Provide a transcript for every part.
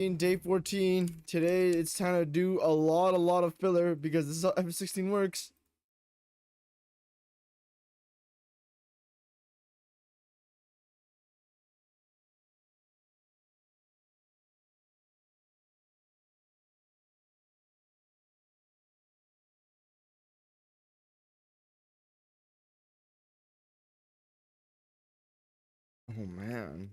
In day 14, today it's time to do a lot of filler because this is how FF16 works. Oh man.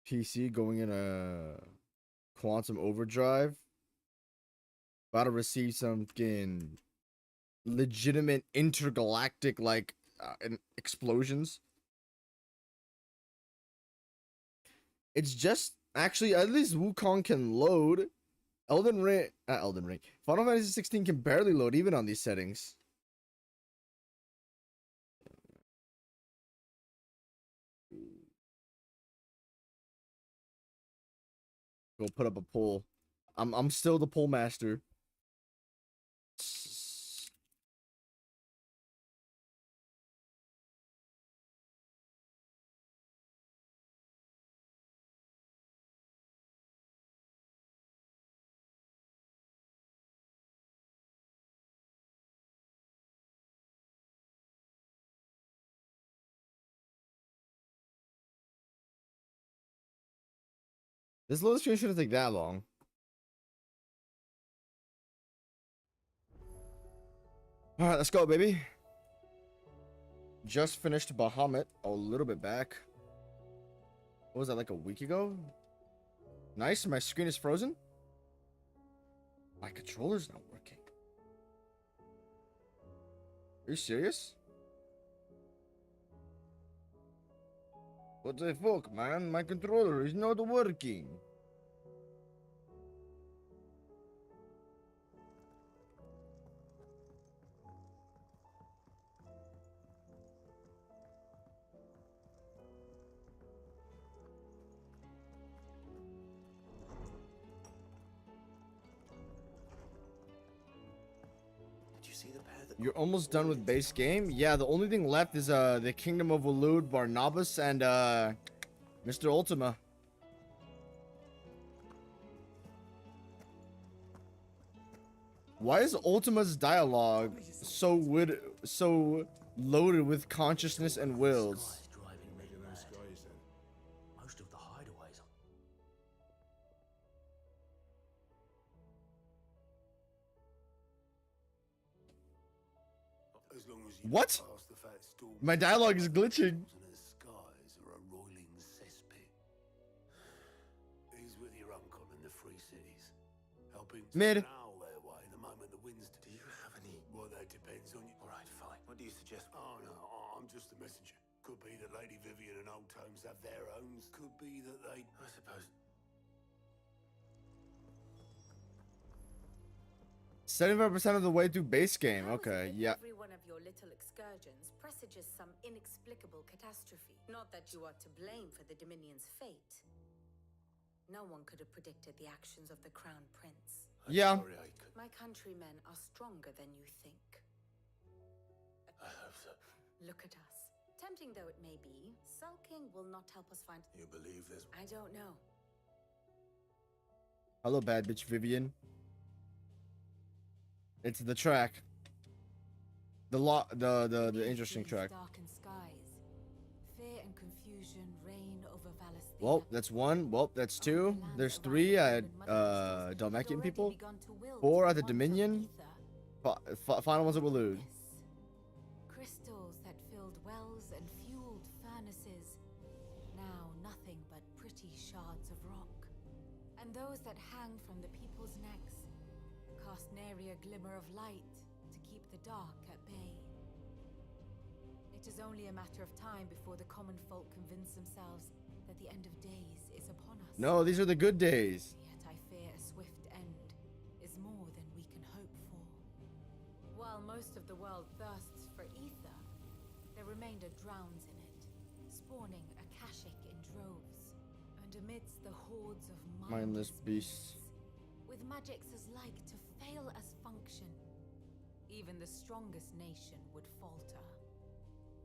PC going in a quantum overdrive. About to receive some fucking legitimate intergalactic explosions. It's just actually at least Wukong can load. Elden Ring. Final Fantasy 16 can barely load even on these settings. Go put up a poll. I'm still the poll master. This load screen shouldn't take that long. Alright, let's go, baby. Just finished Bahamut a little bit back. What was that, like a week ago? Nice, my screen is frozen. My controller's not working. Are you serious? What the fuck, man? My controller is not working. You're almost done with base game? Yeah, the only thing left is the Kingdom of Waloed, Barnabas, and Mr. Ultima. Why is Ultima's dialogue so loaded with consciousness and wills? Most of the hideaways. As long as you What? pass the fat storm, My dialogue is glitching. and the skies are a roiling cesspit. He's with your uncle in the Free Cities, helping to Mid. prowl their way the moment the winds. Do you have any? Well, that depends on you. All right, fine. What do you suggest? Oh no, I'm just a messenger. Could be that Lady Vivian and Old Tomes have their owns. Could be that they. I suppose. 75% of the way through base game. Okay, yeah. Every one of your little excursions presages some inexplicable catastrophe. Not that you are to blame for the Dominion's fate. No one could have predicted the actions of the Crown Prince. Yeah. Sorry, I could. My countrymen are stronger than you think. I hope so. Look at us. Tempting though it may be, sulking will not help us find... You believe there's. I don't know. Hello, bad bitch Vivian. It's the track. The interesting track. Darkened skies. Fear and confusion reign over Valisthea. Well, that's one. Well, that's two. There's three at Dalmatian people. 4 at the Dominion. Final ones at Waloed. Crystals that filled wells and fueled furnaces. Now nothing but pretty shards of rock. And those that hang from the people's necks cast nary a glimmer of light to keep the dark at bay. It is only a matter of time before the common folk convince themselves that the end of days is upon us. No, these are the good days. Yet I fear a swift end is more than we can hope for. While most of the world thirsts for ether, the remainder drowns in it, spawning Akashic in droves. And amidst the hordes of Mindless beasts. with magics as like to fail as function, even the strongest nation would falter.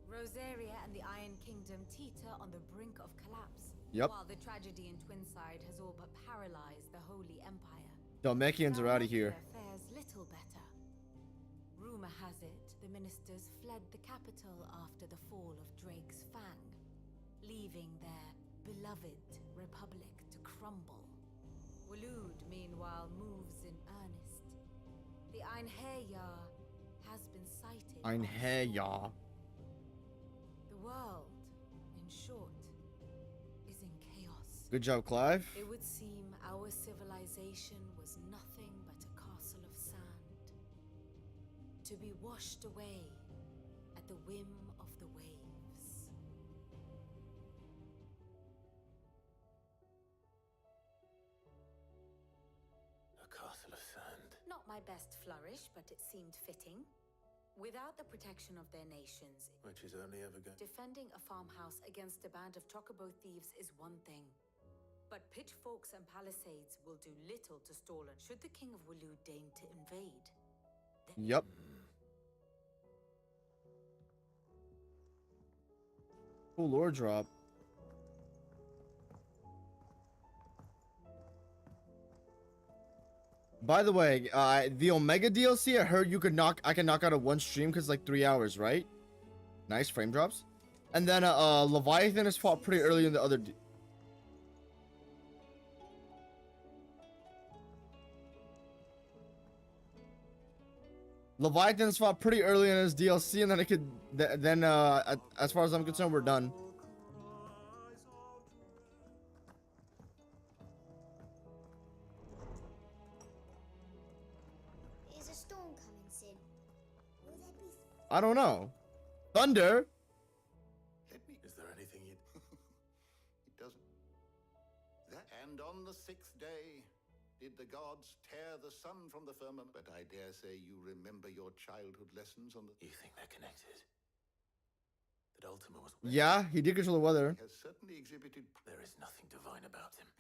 Rosaria and the Iron Kingdom teeter on the brink of collapse, Yep. While the tragedy in Twinside has all but paralyzed the Holy Empire, Dalmatians are out of here. Thalmachia fares little better. Rumor has it the ministers fled the capital after the fall of Drake's Fang, leaving their beloved republic to crumble. Waloed, meanwhile, moves in earnest. The Einherjar has been sighted. Einherjar. The world, in short, is in chaos. Good job, Clive. It would seem our civilization was nothing but a castle of sand, to be washed away at the whim of the waves. A castle of sand. Not my best flourish, but it seemed fitting. Without the protection of their nations, Which is only ever going. defending a farmhouse against a band of chocobo thieves is one thing. But pitchforks and palisades will do little to stall it should the King of Waloed deign to invade. Yep. Cool lore drop. By the way, the Omega DLC, I heard I can knock out a one stream because like 3 hours, right? Nice frame drops. And then Leviathan is fought pretty early in the other. Leviathan is fought pretty early in his DLC, and then it could. Then as far as I'm concerned, we're done. Is a storm coming soon? Will there be I don't know. Thunder. Let me. Is there anything you. It doesn't. That and on the sixth day did the gods tear the sun from the firmament. But I dare say you remember your childhood lessons on the. You think they're connected? That Ultima was. Yeah, he did control the weather. He has certainly exhibited. There is nothing divine about him.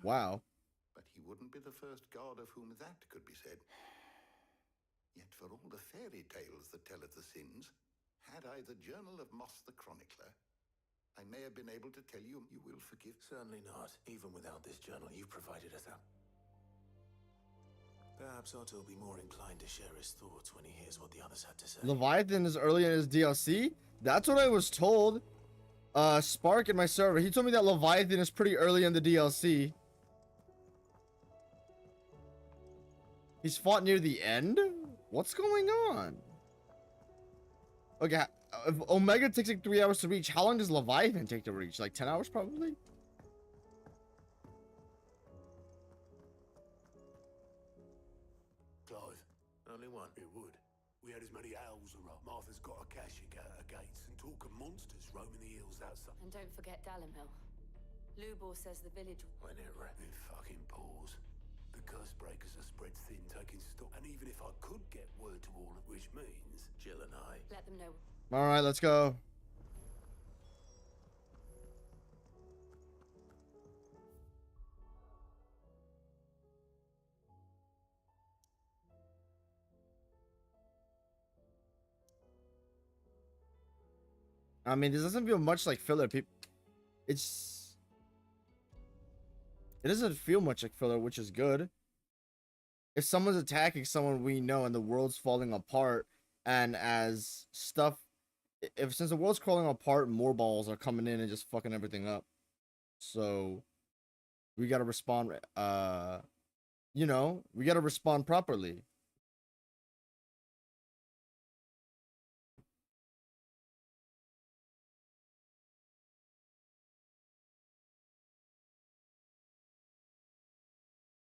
Wow. But he wouldn't be the first god of whom that could be said. Yet for all the fairy tales that tell of the sins, had I the journal of Moss the Chronicler, I may have been able to tell you you will forgive. Certainly not. Even without this journal, you provided us out. Perhaps Otto will be more inclined to share his thoughts when he hears what the others had to say. Leviathan is early in his DLC. That's what I was told. Spark in my server, he told me that Leviathan is pretty early in the DLC. He's fought near the end? What's going on? Okay, if Omega takes like 3 hours to reach, how long does Leviathan take to reach? Like 10 hours probably? Clive, Only one. it would. We had as many owls around. Martha's got a caching out her gates and talk of monsters roaming the hills outside. And don't forget Dalimhill. Lubor says the village. When it ra- It fucking paws. The curse breakers are spread thin, taking stock. And even if I could get word to all of which means. Jill and I. Let them know. All right, let's go. I mean, this doesn't feel much like filler. It doesn't feel much like filler, which is good. If someone's attacking someone we know and the world's falling apart, and as stuff, since the world's crawling apart, more balls are coming in and just fucking everything up. So we gotta respond. We gotta respond properly.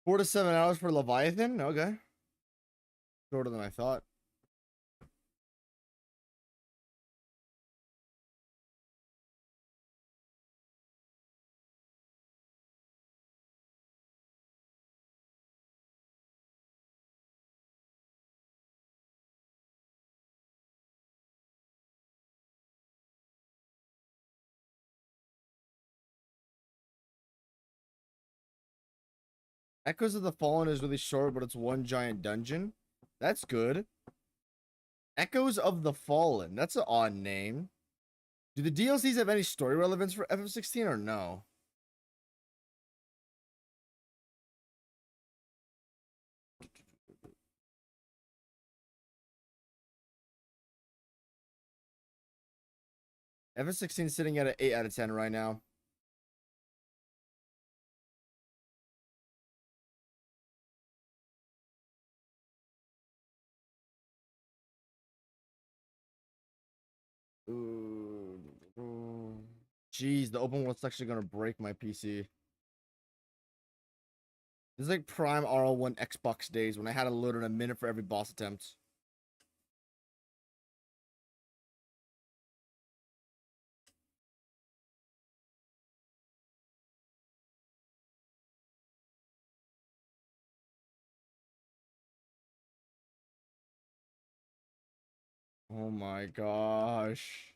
Four to 7 hours for Leviathan? Okay. Shorter than I thought. Echoes of the Fallen is really short, but it's one giant dungeon. That's good. Echoes of the Fallen. That's an odd name. Do the DLCs have any story relevance for FF16 or no? FF16 sitting at an 8 out of 10 right now. Ooh. Jeez, the open world's actually gonna break my PC. This is like prime RL1 Xbox days when I had to load in a minute for every boss attempt. Oh my gosh.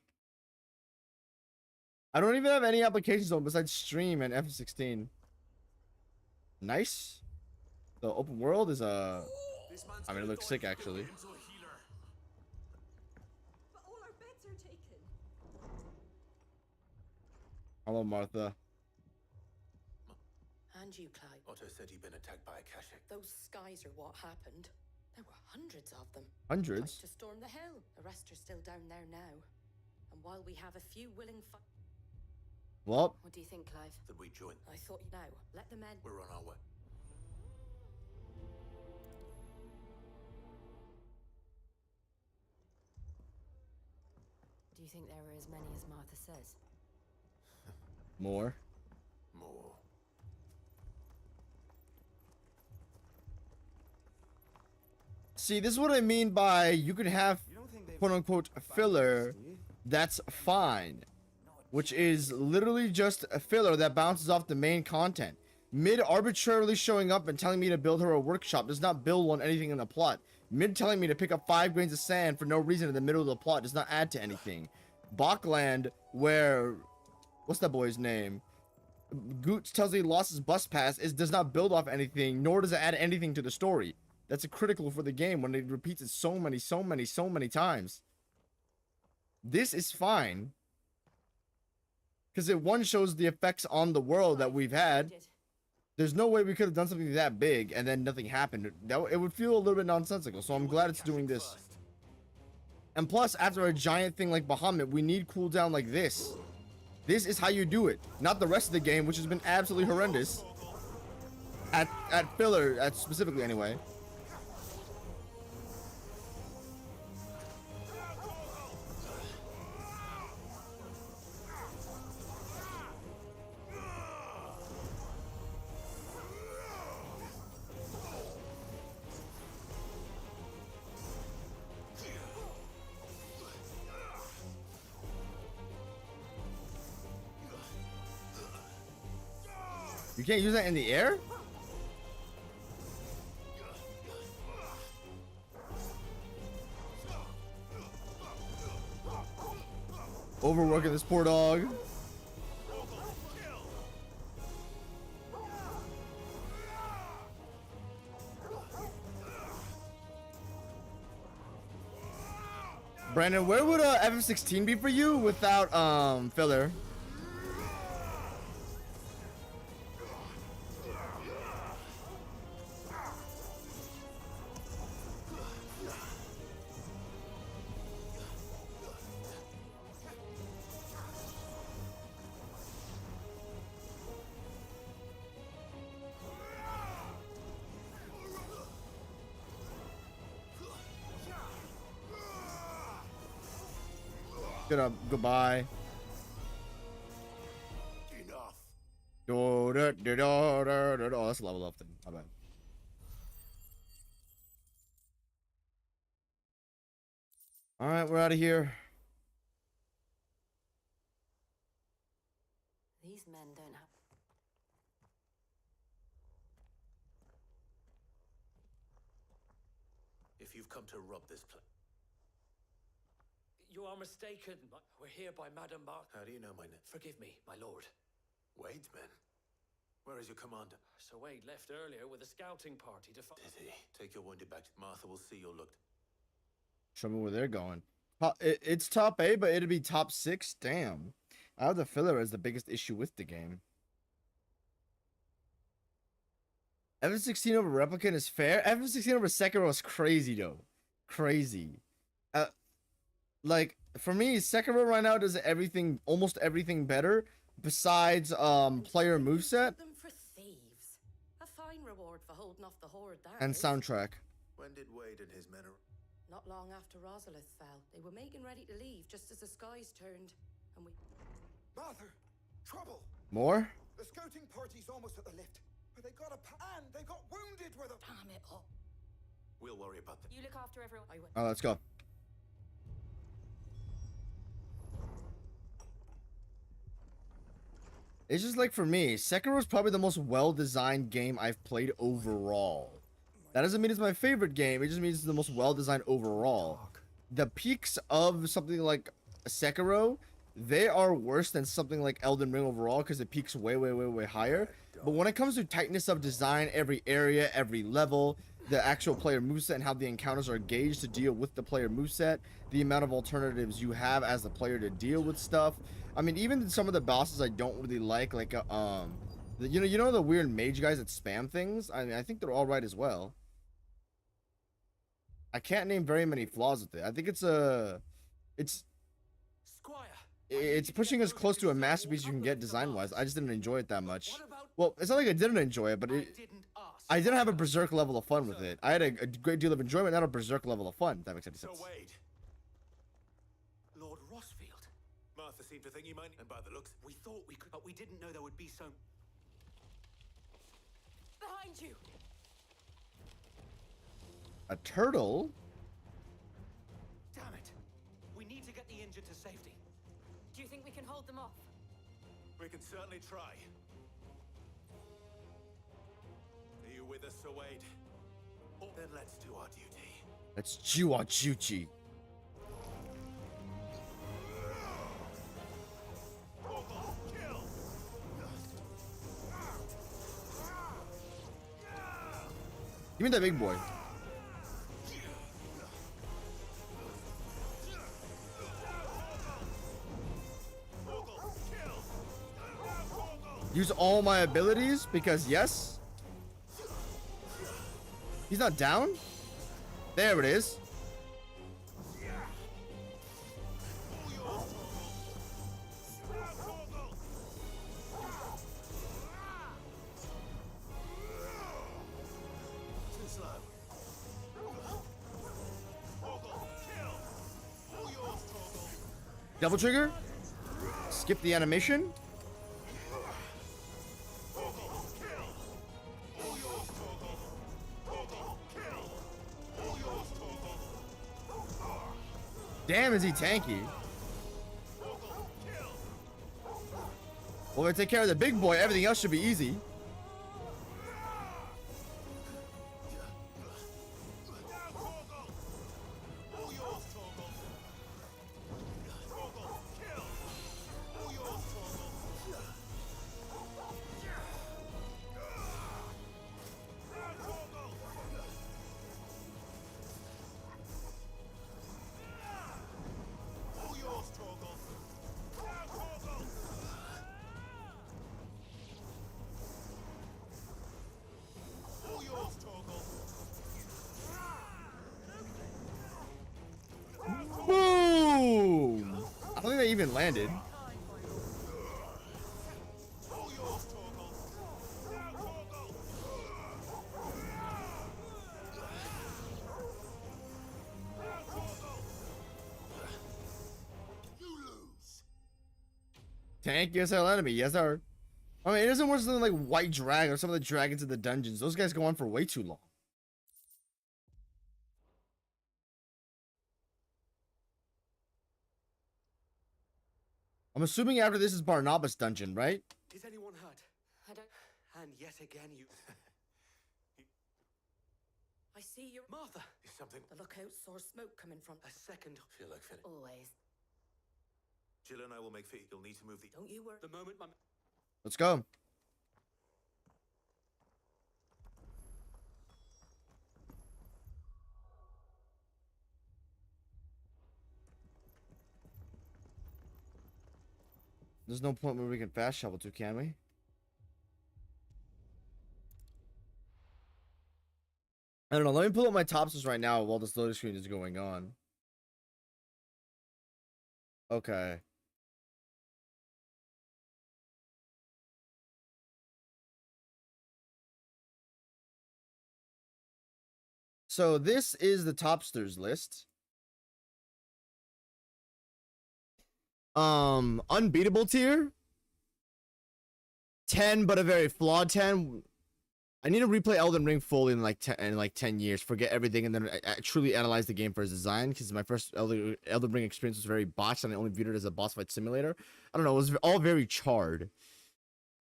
I don't even have any applications on besides stream and F16. Nice. The open world is I mean, it looks sick actually. But all our beds are taken. Hello, Martha. And you, Clive. Otto said you'd been attacked by a Kashik. Those skies are what happened. There were hundreds of them. Hundreds? Tried to storm the hill. The rest are still down there now. And while we have a few willing Well, What do you think, Clive? That we join. I thought now, let the men. We're on our way. Do you think there were as many as Martha says? more. More. See, this is what I mean by you can have quote unquote filler that's fine, which is literally just a filler that bounces off the main content. Mid arbitrarily showing up and telling me to build her a workshop does not build on anything in the plot. Mid telling me to pick up 5 grains of sand for no reason in the middle of the plot does not add to anything. Bachland, where what's that boy's name? Goots tells me he lost his bus pass does not build off anything, nor does it add anything to the story. That's critical for the game when it repeats it so many times. This is fine. Because it one shows the effects on the world that we've had. There's no way we could have done something that big and then nothing happened. It would feel a little bit nonsensical. So I'm glad it's doing this. And plus, after a giant thing like Bahamut, we need cooldown like this. This is how you do it. Not the rest of the game, which has been absolutely horrendous. At filler, specifically anyway. You can't use that in the air? Overworking this poor dog. Brandon, where would FF16 be for you without filler? Get up, goodbye. Enough. Oh, that's a level up thing. My bad. All right, we're out of here. These men don't have. If you've come to rob this place. You are mistaken. We're here by Madame Mark. How do you know my name? Forgive me, my lord. Wade's men. Where is your commander? Sir Wade left earlier with a scouting party to find. Did he? Take your wounded back. Martha will see you're looked. Show me where they're going. It's top 8, but it'd be top 6. Damn. I have the filler as the biggest issue with the game. FF16 over Replicant is fair. FF16 over Sekiro is crazy, though. Crazy. Like, For me, Sekiro right now does everything, almost everything better besides player moveset Them for thieves. A fine reward for holding off the horde, that and is. soundtrack. When did Wade and his men arrive? Not long after Rosalith fell, they were making ready to leave just as the skies turned, and we. Martha, trouble. More? The scouting party's almost at the lift. But they got and they got wounded with a. Damn it up. We'll worry about that. You look after everyone. I went. Oh, let's go. It's just like for me, Sekiro is probably the most well-designed game I've played overall. That doesn't mean it's my favorite game, it just means it's the most well-designed overall. The peaks of something like Sekiro, they are worse than something like Elden Ring overall because it peaks way, way, way, way higher. But when it comes to tightness of design, every area, every level, the actual player moveset and how the encounters are gauged to deal with the player moveset, the amount of alternatives you have as the player to deal with stuff. I mean, even some of the bosses I don't really like you know the weird mage guys that spam things? I mean, I think they're all right as well. I can't name very many flaws with it. I think it's pushing as close to a masterpiece you can get design-wise. I just didn't enjoy it that much. Well, it's not like I didn't enjoy it, but I didn't have a berserk level of fun with it. I had a great deal of enjoyment, not a berserk level of fun. If that makes any sense. So Wade. Lord Rosfield. Martha seemed to think you might, and by the looks, we thought we could, but we didn't know there would be so. Behind you! A turtle? Damn it! We need to get the injured to safety. Do you think we can hold them off? We can certainly try. Are you with us, Sir Wade? Then let's do our duty. That's Jiwa Juchi. Give me that big boy. Use all my abilities because yes. He's not down? There it is. Double trigger. Skip the animation. Damn, is he tanky? Well, if I take care of the big boy, everything else should be easy. Boom! I don't think they even landed. Tank, yes, our enemy, yes, sir. I mean, it isn't worse than like White Dragon or some of the dragons in the dungeons. Those guys go on for way too long. I'm assuming after this is Barnabas dungeon, right? Is anyone hurt? I don't. And yet again, you. I see your. Martha, is something. The lookout saw smoke coming from. A second. Feel like finish. Always. Jill and I will make feet. You'll need to move the. Don't you worry. The moment my. Let's go. There's no point where we can fast travel to, can we? I don't know. Let me pull up my topses right now while this loading screen is going on. Okay. So this is the Topsters list. Unbeatable tier 10, but a very flawed 10. I need to replay Elden Ring fully in like 10 years, forget everything, and then I truly analyze the game for its design, because my first Elden Ring experience was very botched, and I only viewed it as a boss fight simulator. I don't know, it was all very charred.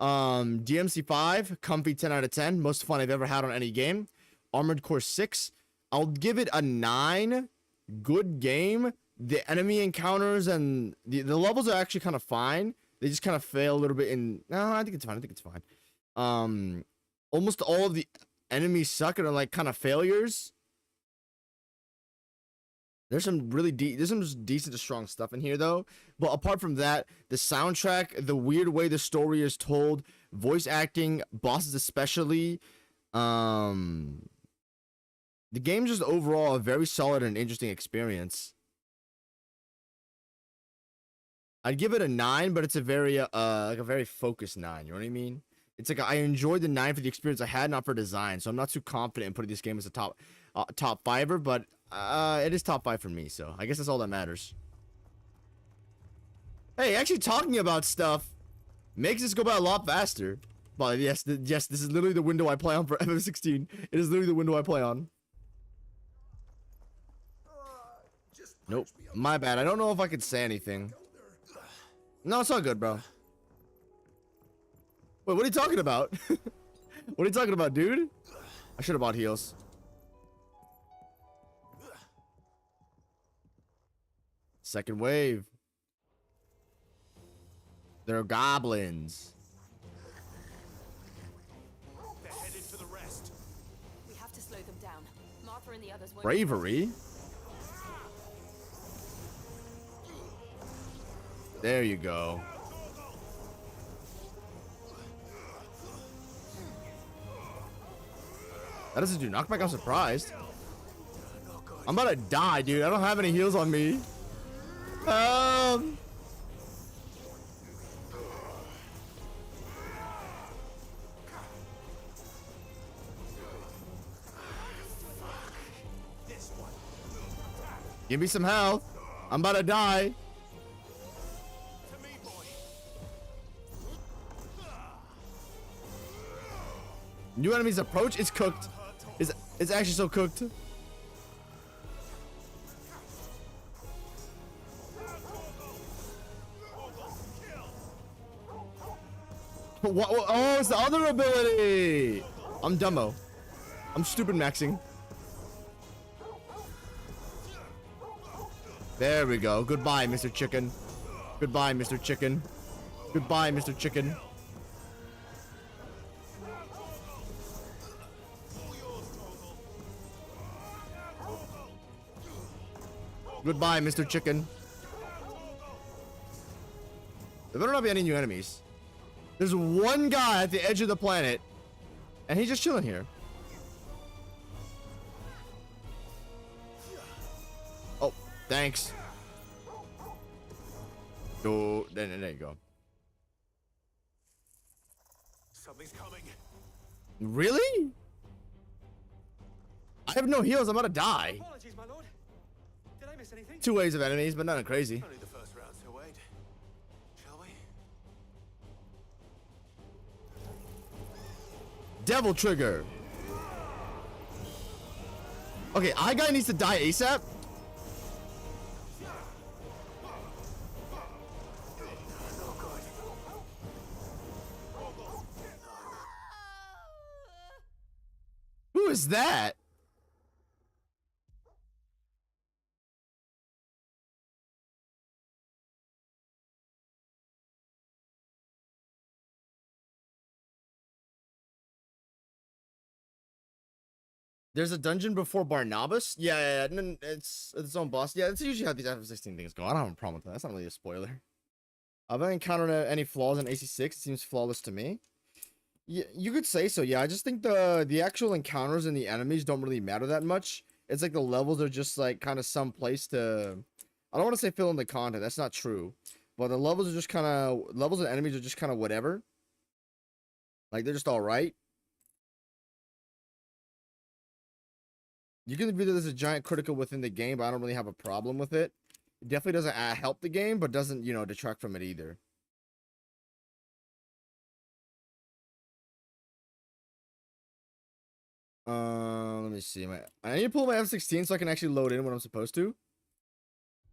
DMC5, comfy 10 out of 10, most fun I've ever had on any game. Armored Core 6, I'll give it a 9. Good game. The enemy encounters and the levels are actually kind of fine. They just kind of fail a little bit in. No, I think it's fine. I think it's fine. Almost all of the enemies suck and are like kind of failures. There's some really there's some decent to strong stuff in here though. But apart from that, the soundtrack, the weird way the story is told, voice acting, bosses especially, the game's just overall a very solid and interesting experience. I'd give it a 9, but it's a very like a very focused 9, you know what I mean? It's like I enjoyed the 9 for the experience I had, not for design. So I'm not too confident in putting this game as a top 5-er, but it is top 5 for me, so I guess that's all that matters. Hey, actually talking about stuff makes this go by a lot faster. But yes, this is literally the window I play on for FF16. It is literally the window I play on. Nope, my bad. I don't know if I could say anything. No, it's all good, bro. Wait, what are you talking about? What are you talking about, dude? I should have bought heals. Second wave. They're goblins. They're headed for the rest. We have to slow them down. Martha and the others won't. Bravery? There you go. That doesn't do knockback. I'm surprised. I'm about to die, dude. I don't have any heals on me. Give me some health. I'm about to die. New enemies approach. It's cooked. It's actually so cooked. What? Oh, it's the other ability. I'm dumbo. I'm stupid maxing. There we go. Goodbye, Mr. Chicken. Goodbye, Mr. Chicken. Goodbye, Mr. Chicken. Goodbye, Mr. Chicken. There better not be any new enemies. There's one guy at the edge of the planet, and he's just chilling here. Oh, thanks. Oh, there you go. Something's coming. Really? I have no heals. I'm about to die. Apologies, my lord. Did I miss anything? 2 waves of enemies, but nothing crazy. Only the first round, so wait. Shall we? Devil trigger. Okay, I guy needs to die ASAP. Who is that? There's a dungeon before Barnabas? Yeah, and then it's its own boss. Yeah, that's usually how these FF16 things go. I don't have a problem with that. That's not really a spoiler. I've not encountered any flaws in AC6. It seems flawless to me. Yeah, you could say so. Yeah, I just think the actual encounters and the enemies don't really matter that much. It's like the levels are just like kind of some place to I don't want to say fill in the content. That's not true. But the levels are just kind of levels and enemies are just kind of whatever. Like they're just all right. You can view this as a giant critical within the game, but I don't really have a problem with it. It definitely doesn't help the game, but doesn't, you know, detract from it either. Let me see. I need to pull my F16 so I can actually load in when I'm supposed to.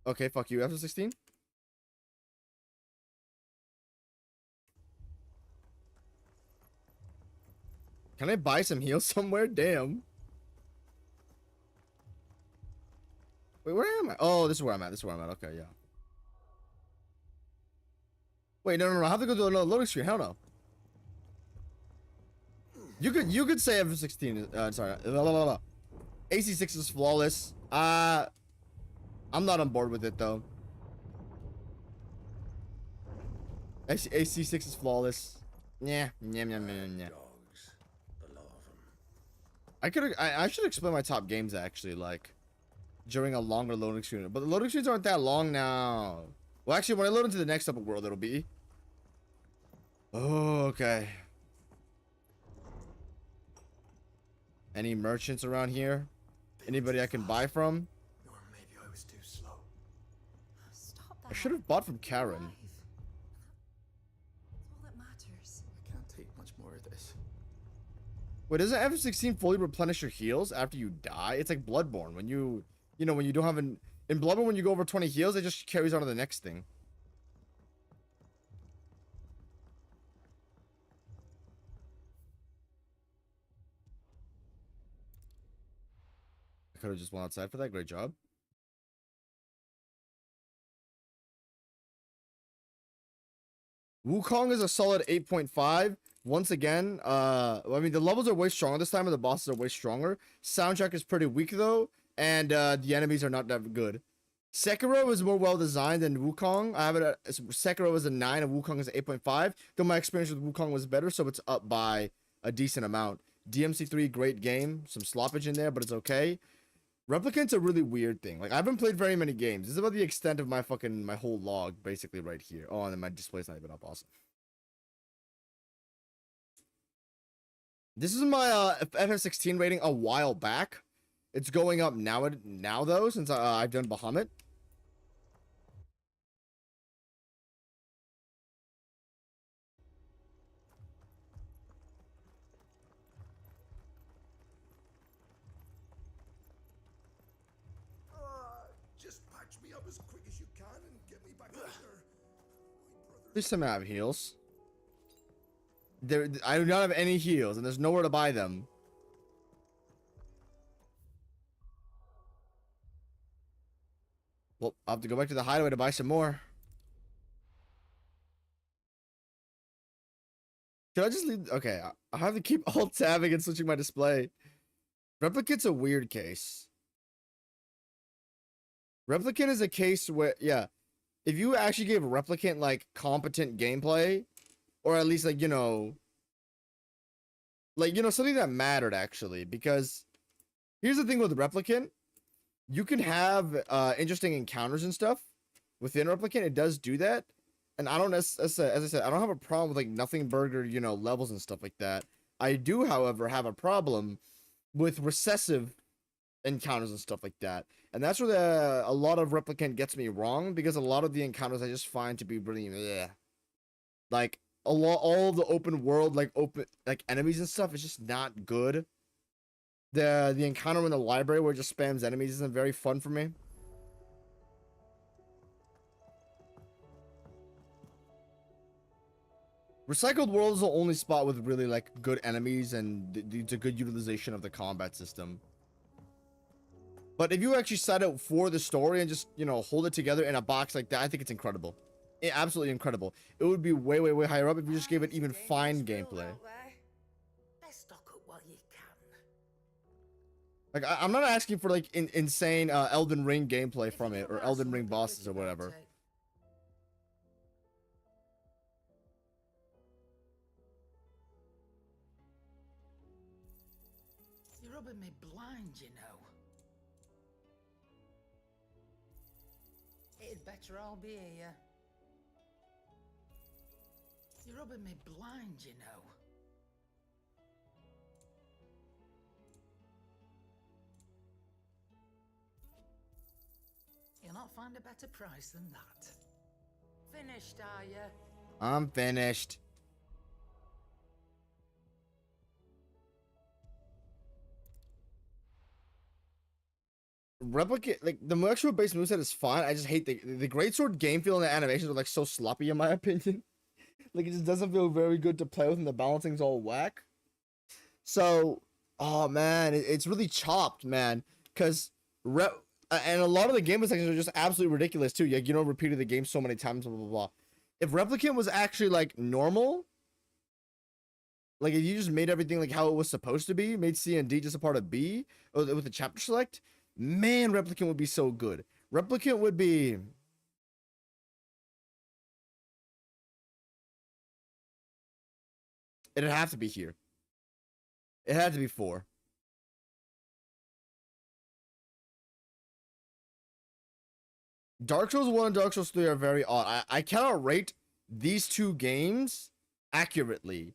Okay, fuck you, F16. Can I buy some heals somewhere? Damn. Wait, where am I? Oh, this is where I'm at. This is where I'm at. Okay, yeah. Wait, no. I have to go to another loading screen. Hell no. You could say F16. Sorry. AC6 is flawless. I'm not on board with it though. AC6 is flawless. Yeah. I should explain my top games actually, like during a longer loading screen. But the loading screens aren't that long now. Well, actually, when I load into the next open world, it'll be. Oh, okay. Any merchants around here? Anybody I can buy from? Or maybe I was too slow. Stop that. I should have bought from Karen. That's all that matters. I can't take much more of this. Wait, doesn't F16 fully replenish your heals after you die? It's like Bloodborne. When you know, when you don't have in Bloodborne, when you go over 20 heals, it just carries on to the next thing. I could have just went outside for that. Great job. Wukong is a solid 8.5. Once again, I mean, the levels are way stronger this time, and the bosses are way stronger. Soundtrack is pretty weak, though, and the enemies are not that good. Sekiro is more well-designed than Wukong. I have it at, Sekiro is a 9, and Wukong is an 8.5. Though my experience with Wukong was better, so it's up by a decent amount. DMC3, great game. Some sloppage in there, but it's okay. Replicant's a really weird thing. Like, I haven't played very many games. This is about the extent of my whole log, basically, right here. Oh, and then my display's not even up. Awesome. This is my FF16 rating a while back. It's going up now though, since I've done Bahamut. Just patch me up as quick as you can and get me back out there. At least I have heals. I do not have any heals, and there's nowhere to buy them. Well, I'll have to go back to the hideaway to buy some more. Should I just leave? Okay, I have to keep alt-tabbing and switching my display. Replicant's a weird case. Replicant is a case where, yeah, if you actually gave Replicant, like, competent gameplay, or at least, like, you know, something that mattered, actually, because here's the thing with Replicant. You can have interesting encounters and stuff within Replicant. It does do that. And I don't, as I said, I don't have a problem with, like, nothing burger, you know, levels and stuff like that. I do, however, have a problem with recessive encounters and stuff like that. And that's where a lot of Replicant gets me wrong, because a lot of the encounters I just find to be really, bleh. Like, all the open world, like enemies and stuff is just not good. The encounter in the library where it just spams enemies isn't very fun for me. Recycled World is the only spot with really, like, good enemies and it's a good utilization of the combat system. But if you actually set it for the story and just, you know, hold it together in a box like that, I think it's incredible. Absolutely incredible. It would be way, way, way higher up if you just gave it even fine gameplay. Let's stock up while you can. Like, I'm not asking for, like, insane Elden Ring gameplay from it, or Elden Ring bosses or whatever. You're rubbing me blind, you know. you'd better all be here. You're rubbing me blind, you know. You'll not find a better price than that. Finished, are you? I'm finished. Replicate, like, the actual base moveset is fine. I just hate the greatsword game feel and the animations are like so sloppy in my opinion. Like, it just doesn't feel very good to play with, and the balancing's all whack. So, oh man, it's really chopped, man. Cause and a lot of the gameplay sections are just absolutely ridiculous too. Like, you know, repeated the game so many times, blah blah blah. If Replicant was actually like normal, like if you just made everything like how it was supposed to be, made C and D just a part of B, or with the chapter select, man, Replicant would be so good. Replicant would be... It'd have to be here. It had to be 4. Dark Souls 1 and Dark Souls 3 are very odd. I cannot rate these two games accurately.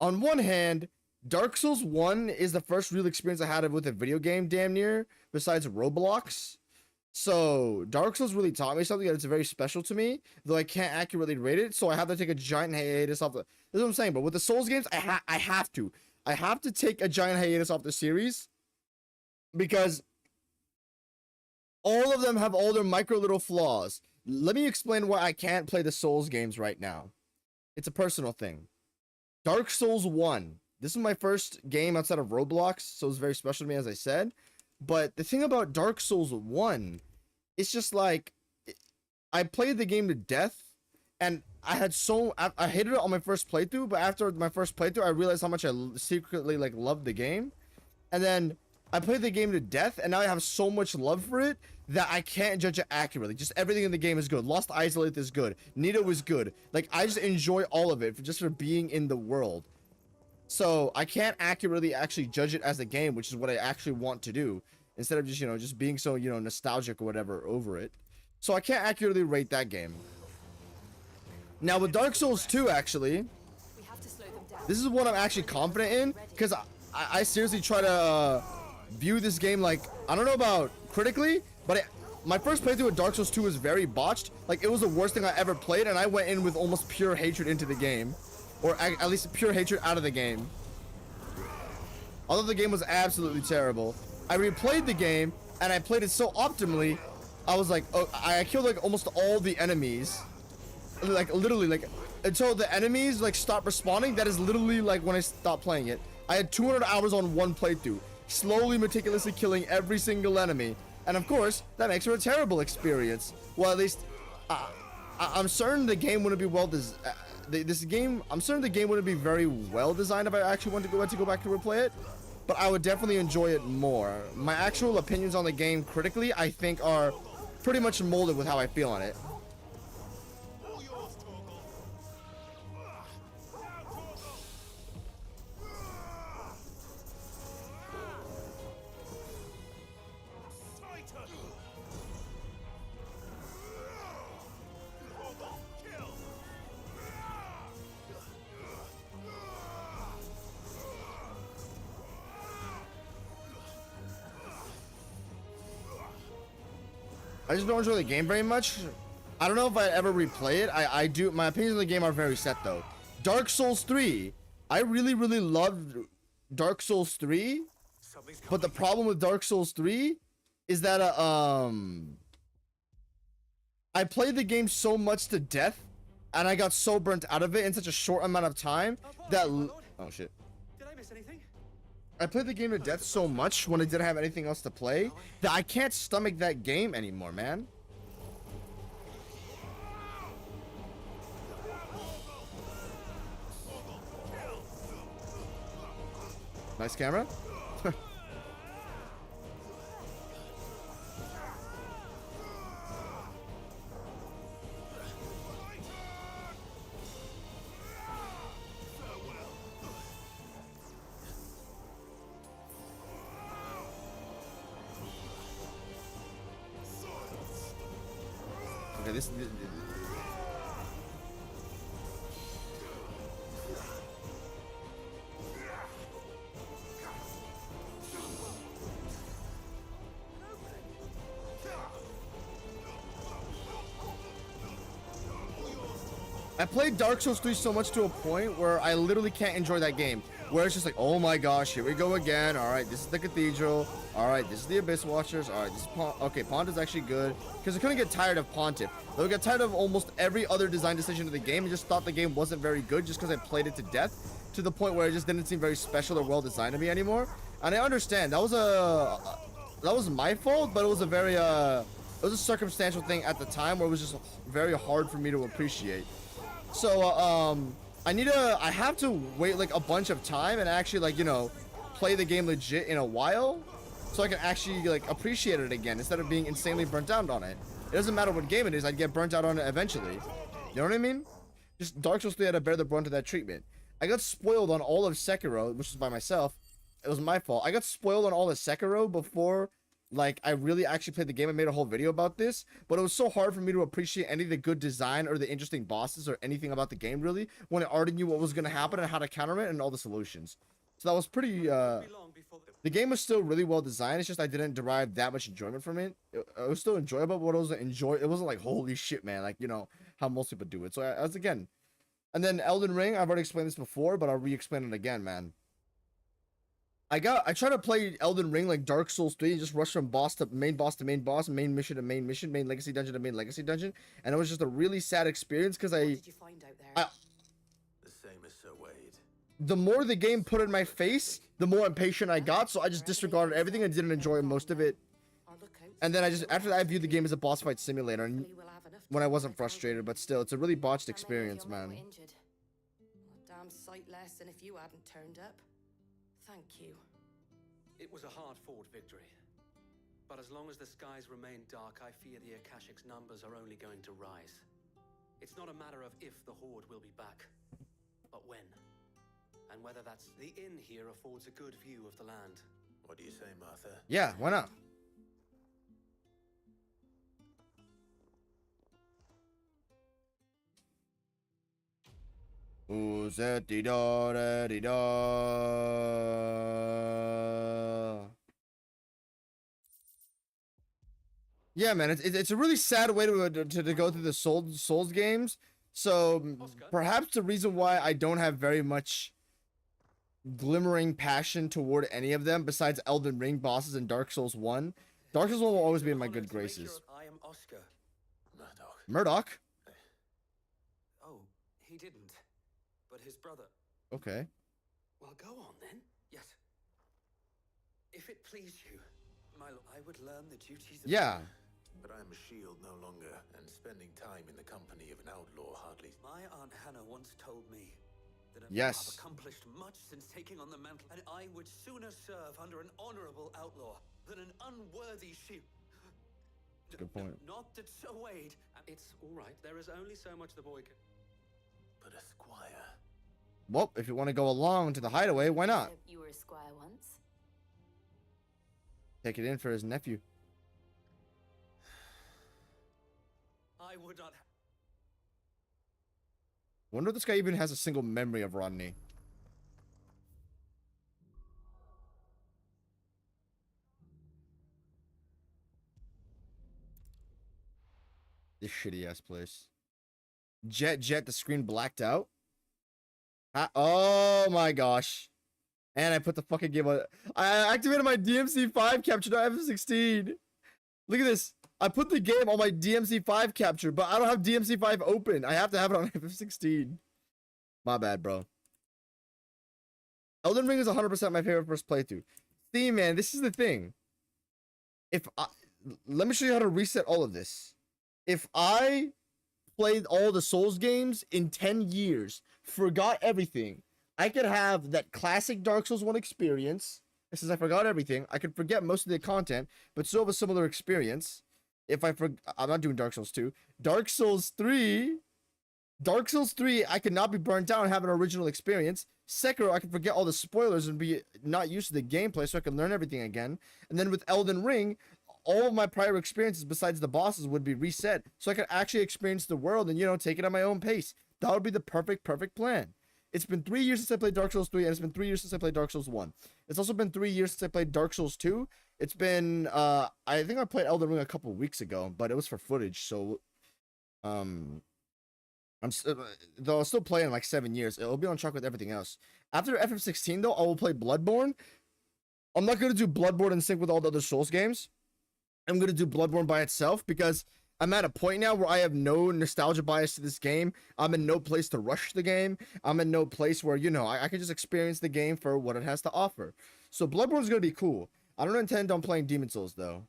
On one hand, Dark Souls 1 is the first real experience I had with a video game, damn near, besides Roblox. So, Dark Souls really taught me something that's very special to me, though I can't accurately rate it, so I have to take a giant hiatus off the... This is what I'm saying, but with the Souls games, I have to. I have to take a giant hiatus off the series, because all of them have all their micro little flaws. Let me explain why I can't play the Souls games right now. It's a personal thing. Dark Souls 1. This is my first game outside of Roblox, so it's very special to me, as I said. But the thing about Dark Souls 1, it's just like, I played the game to death, and I hated it on my first playthrough, but after my first playthrough, I realized how much I secretly, like, loved the game. And then I played the game to death, and now I have so much love for it that I can't judge it accurately. Just everything in the game is good. Lost Isolate is good. Nito is good. Like, I just enjoy all of it just for being in the world. So I can't accurately actually judge it as a game, which is what I actually want to do, instead of just, you know, just being so, you know, nostalgic or whatever over it. So I can't accurately rate that game. Now with Dark Souls 2, actually, this is what I'm actually confident in, because I seriously try to view this game like, I don't know about critically, but my first playthrough with Dark Souls 2 was very botched. Like, it was the worst thing I ever played, and I went in with almost pure hatred into the game. Or at least pure hatred out of the game. Although the game was absolutely terrible. I replayed the game, and I played it so optimally, I was like, oh, I killed like almost all the enemies. Like, literally, like, until the enemies like stop respawning. That is literally like when I stopped playing it. I had 200 hours on one playthrough, slowly, meticulously killing every single enemy. And of course, that makes for a terrible experience. Well, at least, I'm certain the game wouldn't be well designed. I'm certain the game wouldn't be very well designed if I actually wanted to go back to replay it, but I would definitely enjoy it more. My actual opinions on the game critically, I think, are pretty much molded with how I feel on it. I just don't enjoy the game very much. I don't know if I ever replay it. I do. My opinions on the game are very set though. Dark Souls 3. I really loved Dark Souls 3. But the problem with Dark Souls 3 is that I played the game so much to death, and I got so burnt out of it in such a short amount of time that oh shit. Did I miss anything? I played the game to death so much when I didn't have anything else to play that I can't stomach that game anymore, man. Nice camera. this. I played Dark Souls 3 so much to a point where I literally can't enjoy that game. Where it's just like, oh my gosh, here we go again. All right, this is the Cathedral. All right, this is the Abyss Watchers. All right, this is okay, Pont is actually good. Because I couldn't get tired of Pontiff. Though I got tired of almost every other design decision of the game and just thought the game wasn't very good just because I played it to death. To the point where it just didn't seem very special or well designed to me anymore. And I understand, that was my fault, but it was a very, it was a circumstantial thing at the time where it was just very hard for me to appreciate. So, I have to wait like a bunch of time and actually like, you know, play the game legit in a while so I can actually like appreciate it again instead of being insanely burnt out on it. It doesn't matter what game it is, I'd get burnt out on it eventually. You know what I mean? Just Dark Souls 3 had to bear the brunt of that treatment. I got spoiled on all of Sekiro, which was by myself. It was my fault. I got spoiled on all of Sekiro before like I really actually played the game. I made a whole video about this, but it was so hard for me to appreciate any of the good design or the interesting bosses or anything about the game really when I already knew what was going to happen and how to counter it and all the solutions. So that was pretty the game was still really well designed. It's just I didn't derive that much enjoyment from it. It was still enjoyable, but it wasn't like holy shit, man, like, you know how most people do it. So I was again, and then Elden Ring, I've already explained this before, but I'll re-explain it again, man. I try to play Elden Ring like Dark Souls 3 and just rush from boss to main boss to main boss, main mission to main mission, main legacy dungeon to main legacy dungeon, and it was just a really sad experience because What did you find out there? The same as Sir Wade. The more the game put in my face, the more impatient I got, so I just disregarded everything and didn't enjoy most of it. And then after that I viewed the game as a boss fight simulator, and when I wasn't frustrated, but still, it's a really botched experience, man. A damn sight less than if you hadn't turned up. Thank you. It was a hard-fought victory. But as long as the skies remain dark, I fear the Akashic's numbers are only going to rise. It's not a matter of if the Horde will be back, but when. And whether that's the inn here affords a good view of the land. What do you say, Martha? Yeah, why not? Yeah, man, it's a really sad way to go through the Souls games. So perhaps the reason why I don't have very much glimmering passion toward any of them besides Elden Ring bosses and Dark Souls 1. Dark Souls 1 will always be in my good graces. I am Oscar. Murdoch? Oh, he didn't. But his brother. Okay. Well, go on then. Yes. If it please you, my lord, I would learn the duties of... Yeah. But I am a shield no longer, and spending time in the company of an outlaw hardly... My Aunt Hannah once told me that yes. I've accomplished much since taking on the mantle, and I would sooner serve under an honorable outlaw than an unworthy shield. Good point. Not that Sir Wade... It's all right. There is only so much the boy can... But a squire... Well, if you want to go along to the hideaway, why not? You were a squire once. Take it in for his nephew. I would not... Wonder if this guy even has a single memory of Rodney. This shitty ass place. Jet, the screen blacked out. Oh my gosh. And I put the fucking game on. I activated my DMC5 capture to FF16. Look at this. I put the game on my DMC5 capture, but I don't have DMC5 open. I have to have it on FF16. My bad, bro. Elden Ring is 100% my favorite first playthrough. See, man, this is the thing. Let me show you how to reset all of this. If I played all the Souls games in 10 years, forgot everything, I could have that classic Dark Souls 1 experience. Since I forgot everything, I could forget most of the content, but still have a similar experience. I'm not doing Dark Souls 2. Dark Souls 3, I could not be burnt out and have an original experience. Sekiro, I could forget all the spoilers and be not used to the gameplay so I can learn everything again. And then with Elden Ring, all of my prior experiences besides the bosses would be reset, so I could actually experience the world and, you know, take it at my own pace. That would be the perfect plan. It's been 3 years since I played Dark Souls 3, and it's been 3 years since I played Dark Souls 1. It's also been 3 years since I played Dark Souls 2. It's been, I think I played Elden Ring a couple weeks ago, but it was for footage, so, though I'll still play in like 7 years. It'll be on track with everything else. After FF16, though, I will play Bloodborne. I'm not going to do Bloodborne in sync with all the other Souls games. I'm going to do Bloodborne by itself because I'm at a point now where I have no nostalgia bias to this game. I'm in no place to rush the game. I'm in no place where, you know, I can just experience the game for what it has to offer. So Bloodborne's going to be cool. I don't intend on playing Demon Souls, though.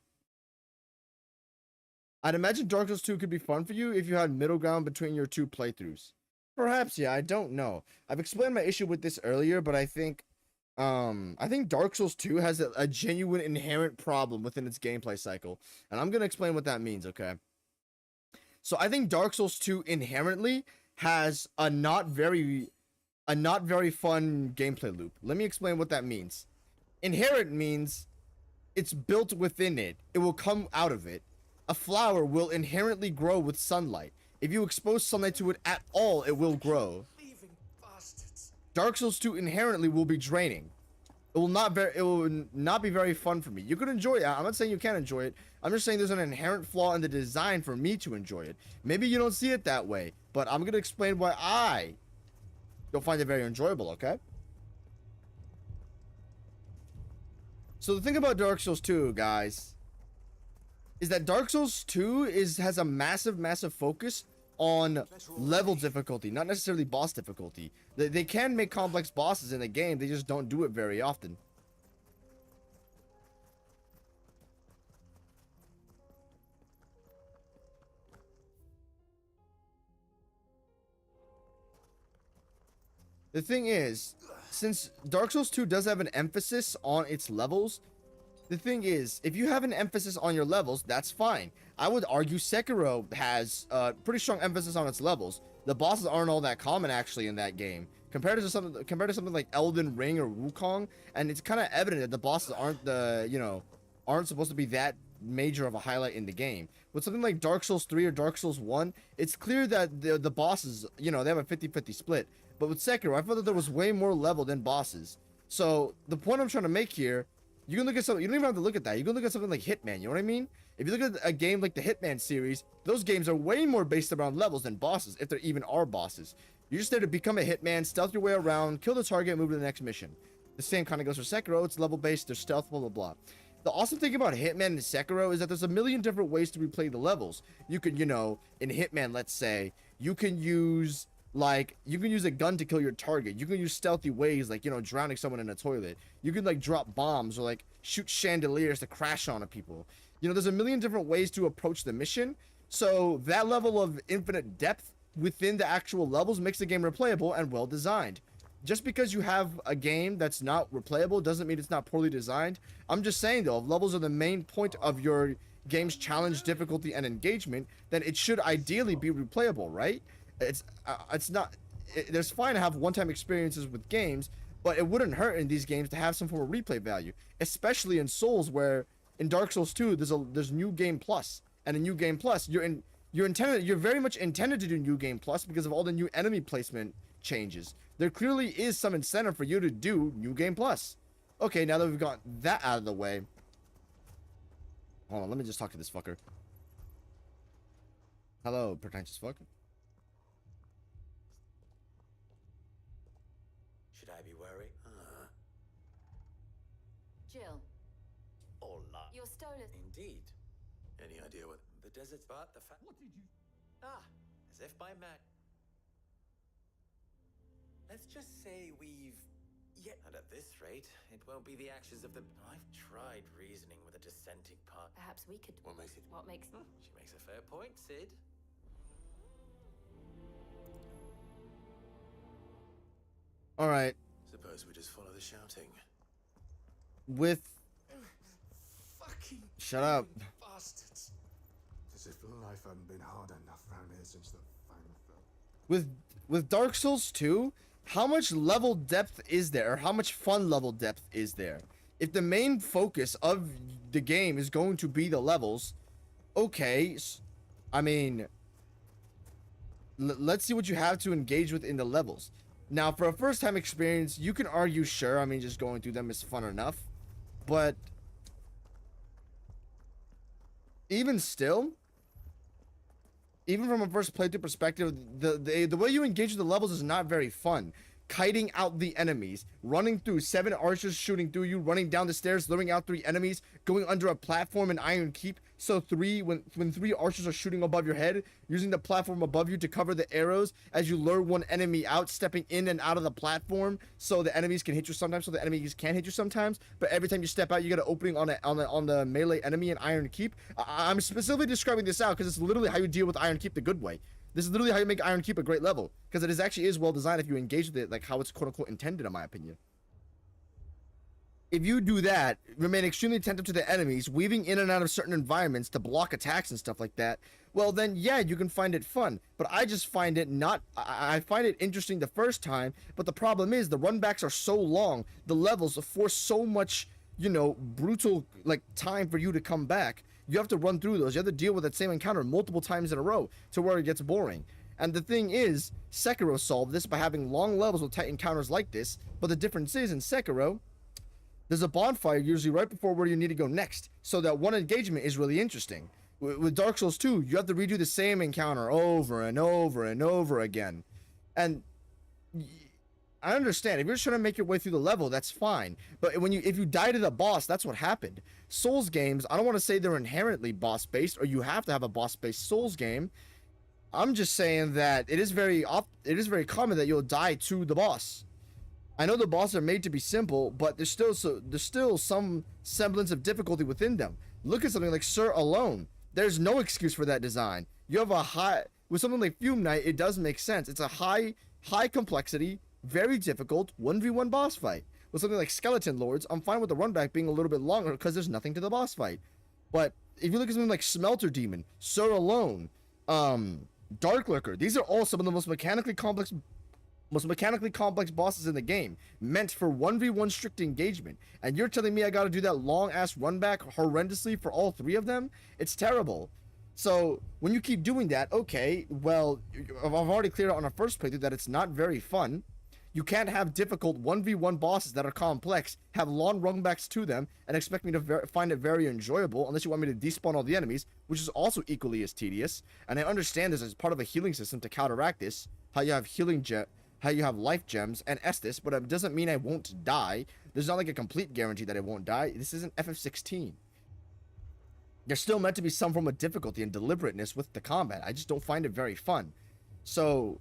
I'd imagine Dark Souls 2 could be fun for you if you had middle ground between your two playthroughs. Perhaps, yeah, I don't know. I've explained my issue with this earlier, but I think Dark Souls 2 has a genuine inherent problem within its gameplay cycle. And I'm going to explain what that means, okay? So I think Dark Souls 2 inherently has a not very fun gameplay loop. Let me explain what that means. Inherent means it's built within it. It will come out of it. A flower will inherently grow with sunlight. If you expose sunlight to it at all, it will grow. Dark Souls 2 inherently will be draining. It will not be very fun for me. You could enjoy it. I'm not saying you can't enjoy it. I'm just saying there's an inherent flaw in the design for me to enjoy it. Maybe you don't see it that way, but I'm going to explain why I don't find it very enjoyable, okay? So the thing about Dark Souls 2, guys, is that Dark Souls 2 has a massive focus on level difficulty, not necessarily boss difficulty. They can make complex bosses in the game, they just don't do it very often. The thing is, since Dark Souls 2 does have an emphasis on its levels, the thing is, if you have an emphasis on your levels, that's fine. I would argue Sekiro has a pretty strong emphasis on its levels. The bosses aren't all that common actually in that game, compared to something like Elden Ring or Wukong, and it's kind of evident that the bosses aren't supposed to be that major of a highlight in the game. With something like Dark Souls 3 or Dark Souls 1, it's clear that the bosses, you know, they have a 50-50 split. But with Sekiro, I felt that there was way more level than bosses. So the point I'm trying to make here, you can look at something, you don't even have to look at that. You can look at something like Hitman, you know what I mean? If you look at a game like the Hitman series, those games are way more based around levels than bosses, if there even are bosses. You're just there to become a Hitman, stealth your way around, kill the target, move to the next mission. The same kind of goes for Sekiro. It's level based, there's stealth, blah, blah, blah. The awesome thing about Hitman and Sekiro is that there's a million different ways to replay the levels. You could, you know, in Hitman, let's say, you can use a gun to kill your target. You can use stealthy ways, like, you know, drowning someone in a toilet. You can, like, drop bombs or, like, shoot chandeliers to crash onto people. You know, there's a million different ways to approach the mission. So that level of infinite depth within the actual levels makes the game replayable and well designed. Just because you have a game that's not replayable doesn't mean it's not poorly designed. I'm just saying, though, if levels are the main point of your game's challenge, difficulty, and engagement, then it should ideally be replayable, right? There's fine to have one-time experiences with games, but it wouldn't hurt in these games to have some form of replay value, especially in Souls, where in Dark Souls 2 there's New Game Plus, and in New Game Plus you're very much intended to do New Game Plus because of all the new enemy placement changes. There clearly is some incentive for you to do New Game Plus. Okay, now that we've got that out of the way, hold on, let me just talk to this fucker. Hello, pretentious fuck. Should I be worried? Jill, Hola. you're stolen. Indeed. Any idea what the desert's but the fact? What did you? As if by mag. Let's just say we've. And at this rate, it won't be the actions of the. I've tried reasoning with a dissenting part. Perhaps we could. What makes it? What makes? She makes a fair point, Sid. All right. Suppose we just follow the shouting. With. Fucking Shut up. bastards. As if life hadn't been hard enough around here since the fang fell. With Dark Souls 2, how much level depth is there? Or how much fun level depth is there? if the main focus of the game is going to be the levels, okay, I mean, let's see what you have to engage with in the levels. Now, for a first-time experience, you can argue, sure, I mean, just going through them is fun enough, but even still, even from a first playthrough perspective, the way you engage with the levels is not very fun. Kiting out the enemies, running through 7 archers shooting through you, running down the stairs, luring out 3 enemies, going under a platform in Iron Keep, so when 3 archers are shooting above your head, using the platform above you to cover the arrows as you lure one enemy out, stepping in and out of the platform so the enemies can hit you sometimes, so the enemies can't hit you sometimes, but every time you step out you get an opening on the melee enemy in Iron Keep. I'm specifically describing this out because it's literally how you deal with Iron Keep the good way. This is literally how you make Iron Keep a great level, because it actually is well designed if you engage with it like how it's quote-unquote intended, in my opinion. If you do that, remain extremely attentive to the enemies, weaving in and out of certain environments to block attacks and stuff like that, well then, yeah, you can find it fun. But I just find it not... I find it interesting the first time, but the problem is the runbacks are so long, the levels force so much, you know, brutal, like, time for you to come back. You have to run through those. You have to deal with that same encounter multiple times in a row to where it gets boring. And the thing is, Sekiro solved this by having long levels with tight encounters like this, but the difference is, in Sekiro, there's a bonfire usually right before where you need to go next, so that one engagement is really interesting. With Dark Souls 2, you have to redo the same encounter over and over and over again. And I understand, if you're trying to make your way through the level, that's fine. But if you die to the boss, that's what happened. Souls games, I don't want to say they're inherently boss-based, or you have to have a boss-based Souls game. I'm just saying that it is very common that you'll die to the boss. I know the bosses are made to be simple, but there's still some semblance of difficulty within them. Look at something like Sir Alone. There's no excuse for that design. You have with something like Fume Knight, it does make sense. It's a high complexity, very difficult 1v1 boss fight. With something like Skeleton Lords, I'm fine with the runback being a little bit longer because there's nothing to the boss fight. But if you look at something like Smelter Demon, Sir Alone, Dark Lurker, these are all some of the most mechanically complex bosses in the game, meant for 1v1 strict engagement. And you're telling me I gotta do that long ass runback horrendously for all 3 of them? It's terrible. So when you keep doing that, okay, well, I've already cleared out on our first playthrough that it's not very fun. You can't have difficult 1v1 bosses that are complex, have long runbacks to them, and expect me to find it very enjoyable, unless you want me to despawn all the enemies, which is also equally as tedious. And I understand this as part of a healing system to counteract this, how you have life gems and Estus, but it doesn't mean I won't die. There's not like a complete guarantee that I won't die. This isn't FF16. There's still meant to be some form of difficulty and deliberateness with the combat. I just don't find it very fun. So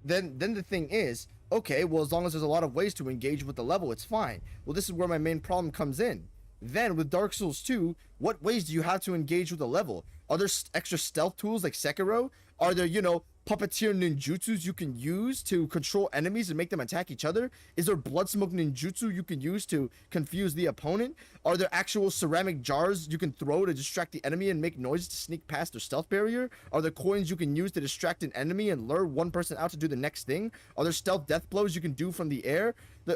then the thing is, okay, well, as long as there's a lot of ways to engage with the level, it's fine. Well, this is where my main problem comes in. Then with Dark Souls 2, what ways do you have to engage with the level? Are there extra stealth tools like Sekiro? Are there, you know, puppeteer ninjutsus you can use to control enemies and make them attack each other? Is there blood smoke ninjutsu you can use to confuse the opponent? Are there actual ceramic jars you can throw to distract the enemy and make noises to sneak past their stealth barrier? Are there coins you can use to distract an enemy and lure one person out to do the next thing? Are there stealth death blows you can do from the air?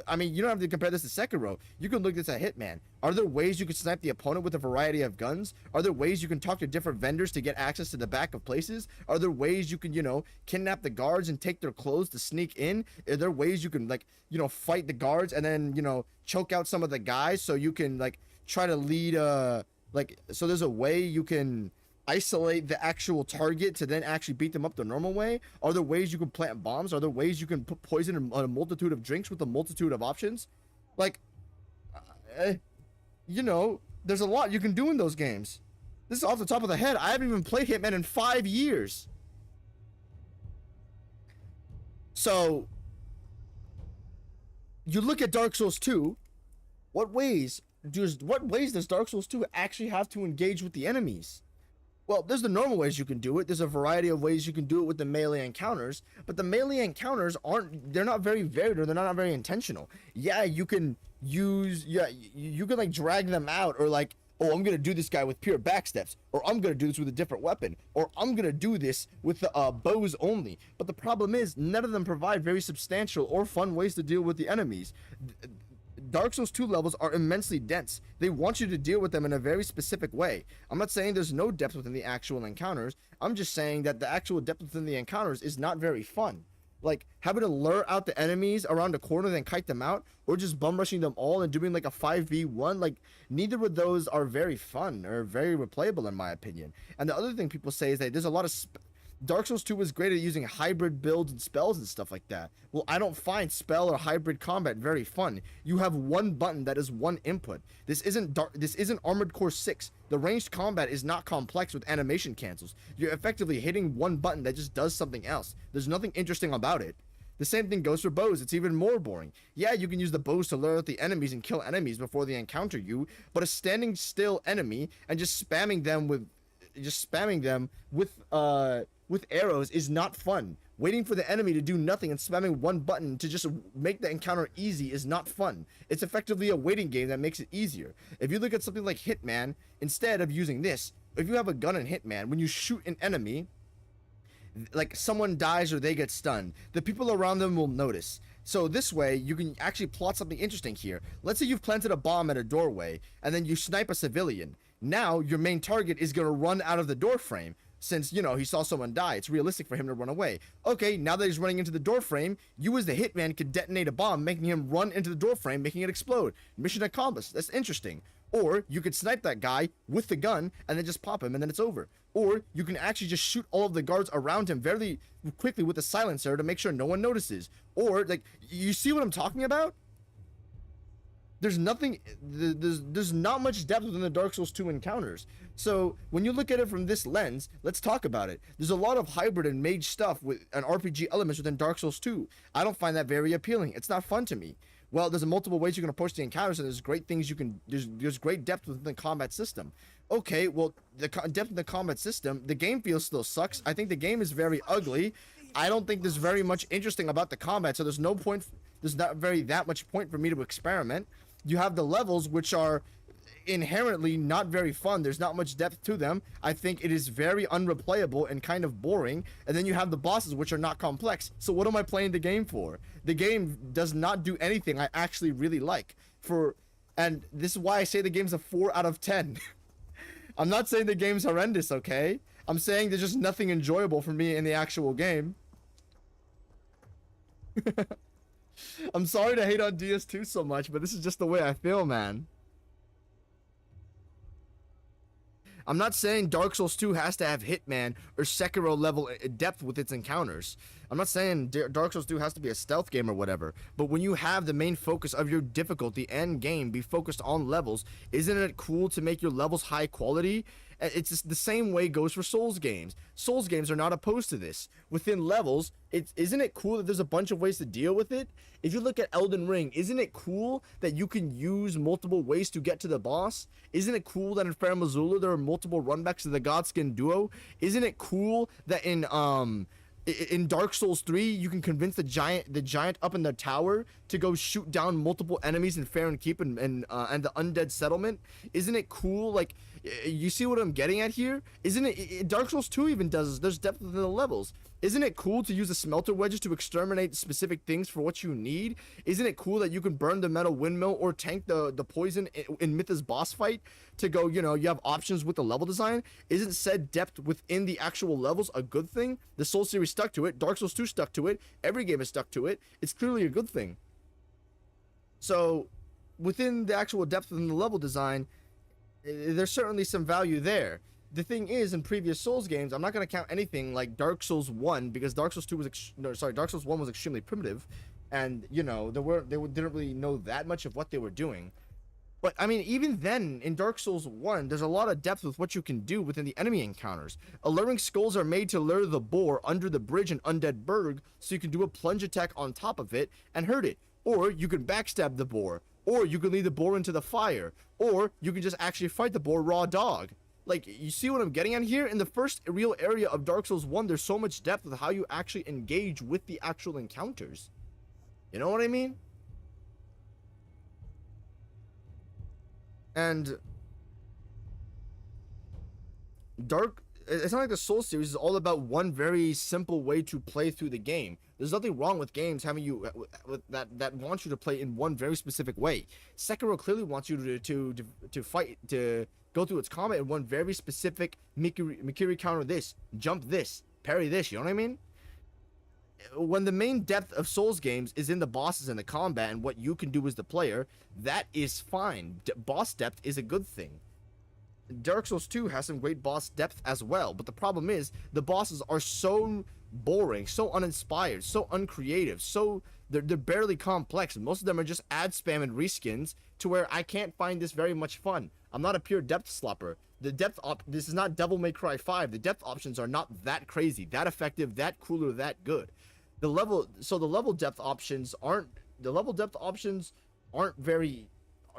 I mean, you don't have to compare this to Sekiro. You can look at this at Hitman. Are there ways you can snipe the opponent with a variety of guns? Are there ways you can talk to different vendors to get access to the back of places? Are there ways you can, you know, kidnap the guards and take their clothes to sneak in? Are there ways you can, like, you know, fight the guards and then, you know, choke out some of the guys so you can, like, try to lead, so there's a way you can isolate the actual target to then actually beat them up the normal way? Are there ways you can plant bombs? Are there ways you can put poison in a multitude of drinks with a multitude of options? Like, you know, there's a lot you can do in those games. This is off the top of the head. I haven't even played Hitman in 5 years. So, you look at Dark Souls 2, what ways does Dark Souls 2 actually have to engage with the enemies? Well, there's the normal ways you can do it. There's a variety of ways you can do it with the melee encounters, but the melee encounters they're not very varied, or they're not very intentional. Yeah, you can like drag them out, or like, oh, I'm gonna do this guy with pure backsteps, or I'm gonna do this with a different weapon, or I'm gonna do this with the bows only. But the problem is, none of them provide very substantial or fun ways to deal with the enemies. Dark Souls 2 levels are immensely dense. They want you to deal with them in a very specific way. I'm not saying there's no depth within the actual encounters. I'm just saying that the actual depth within the encounters is not very fun. Like, having to lure out the enemies around the corner, then kite them out, or just bum rushing them all and doing like a 5v1, like, neither of those are very fun or very replayable in my opinion. And the other thing people say is that there's a lot of Dark Souls 2 was great at using hybrid builds and spells and stuff like that. Well, I don't find spell or hybrid combat very fun. You have one button that is one input. This isn't Armored Core 6. The ranged combat is not complex with animation cancels. You're effectively hitting one button that just does something else. There's nothing interesting about it. The same thing goes for bows. It's even more boring. Yeah, you can use the bows to lure out the enemies and kill enemies before they encounter you, but a standing still enemy and just spamming them with arrows is not fun. Waiting for the enemy to do nothing and spamming one button to just make the encounter easy is not fun. It's effectively a waiting game that makes it easier. If you look at something like Hitman, instead of using this, if you have a gun in Hitman, when you shoot an enemy, like someone dies or they get stunned, the people around them will notice. So this way, you can actually plot something interesting here. Let's say you've planted a bomb at a doorway, and then you snipe a civilian. Now, your main target is going to run out of the door frame. Since, you know, he saw someone die, it's realistic for him to run away. Okay, now that he's running into the door frame, you as the hitman could detonate a bomb, making him run into the door frame, making it explode. Mission accomplished. That's interesting. Or you could snipe that guy with the gun and then just pop him and then it's over. Or you can actually just shoot all of the guards around him very quickly with a silencer to make sure no one notices. Or, like, you see what I'm talking about? There's not much depth within the Dark Souls 2 encounters. So when you look at it from this lens, let's talk about it. There's a lot of hybrid and mage stuff with an RPG elements within Dark Souls 2. I don't find that very appealing. It's not fun to me. Well, there's multiple ways you can approach the encounters, and there's great things you can. There's great depth within the combat system. Okay, well, the depth of the combat system, the game feel still sucks. I think the game is very ugly. I don't think there's very much interesting about the combat, so there's no point. There's not that much point for me to experiment. You have the levels, which are inherently not very fun. There's not much depth to them. I think it is very unreplayable and kind of boring. And then you have the bosses, which are not complex. So what am I playing the game for? The game does not do anything I actually really like. And this is why I say the game's a 4 out of 10. I'm not saying the game's horrendous, okay? I'm saying there's just nothing enjoyable for me in the actual game. I'm sorry to hate on DS2 so much, but this is just the way I feel, man. I'm not saying Dark Souls 2 has to have Hitman or Sekiro level depth with its encounters. I'm not saying Dark Souls 2 has to be a stealth game or whatever, but when you have the main focus of your difficulty and game be focused on levels, isn't it cool to make your levels high quality? It's just the same way goes for Souls games. Souls games are not opposed to this. Within levels, isn't it cool that there's a bunch of ways to deal with it? If you look at Elden Ring, isn't it cool that you can use multiple ways to get to the boss? Isn't it cool that in Fair Missoula there are multiple runbacks to the Godskin duo? Isn't it cool that in Dark Souls 3 you can convince the giant up in the tower to go shoot down multiple enemies in Fair and Keep and the undead settlement? Isn't it cool? Like, you see what I'm getting at here? Isn't it Dark Souls 2 even does this? There's depth within the levels. Isn't it cool to use the smelter wedges to exterminate specific things for what you need? Isn't it cool that you can burn the metal windmill or tank the poison in Mytha's boss fight to go, you know, you have options with the level design? Isn't said depth within the actual levels a good thing? The Souls series stuck to it. Dark Souls 2 stuck to it. Every game is stuck to it. It's clearly a good thing. So within the actual depth within the level design, there's certainly some value there. The thing is, in previous Souls games, I'm not going to count anything like Dark Souls 1 because Dark Souls 2 was Dark Souls 1 was extremely primitive, and you know they didn't really know that much of what they were doing. But I mean, even then, in Dark Souls 1, there's a lot of depth with what you can do within the enemy encounters. Alluring skulls are made to lure the boar under the bridge in Undead Burg, so you can do a plunge attack on top of it and hurt it. Or you can backstab the boar, or you can lead the boar into the fire, or you can just actually fight the boar raw dog. Like, you see what I'm getting at here? In the first real area of Dark Souls 1, there's so much depth with how you actually engage with the actual encounters. You know what I mean? And it's not like the Souls series is all about one very simple way to play through the game. There's nothing wrong with games having you with that want you to play in one very specific way. Sekiro clearly wants you to fight, to go through its combat in one very specific Mikiri counter this, jump this, parry this, you know what I mean? When the main depth of Souls games is in the bosses and the combat and what you can do as the player, that is fine. Boss depth is a good thing. Dark Souls 2 has some great boss depth as well, but the problem is the bosses are so boring, so uninspired, so uncreative, so they're barely complex. Most of them are just ad spam and reskins to where I can't find this very much fun. I'm not a pure depth slopper. This is not Devil May Cry 5. The depth options are not that crazy, that effective, that cool, or that good. The level depth options aren't very,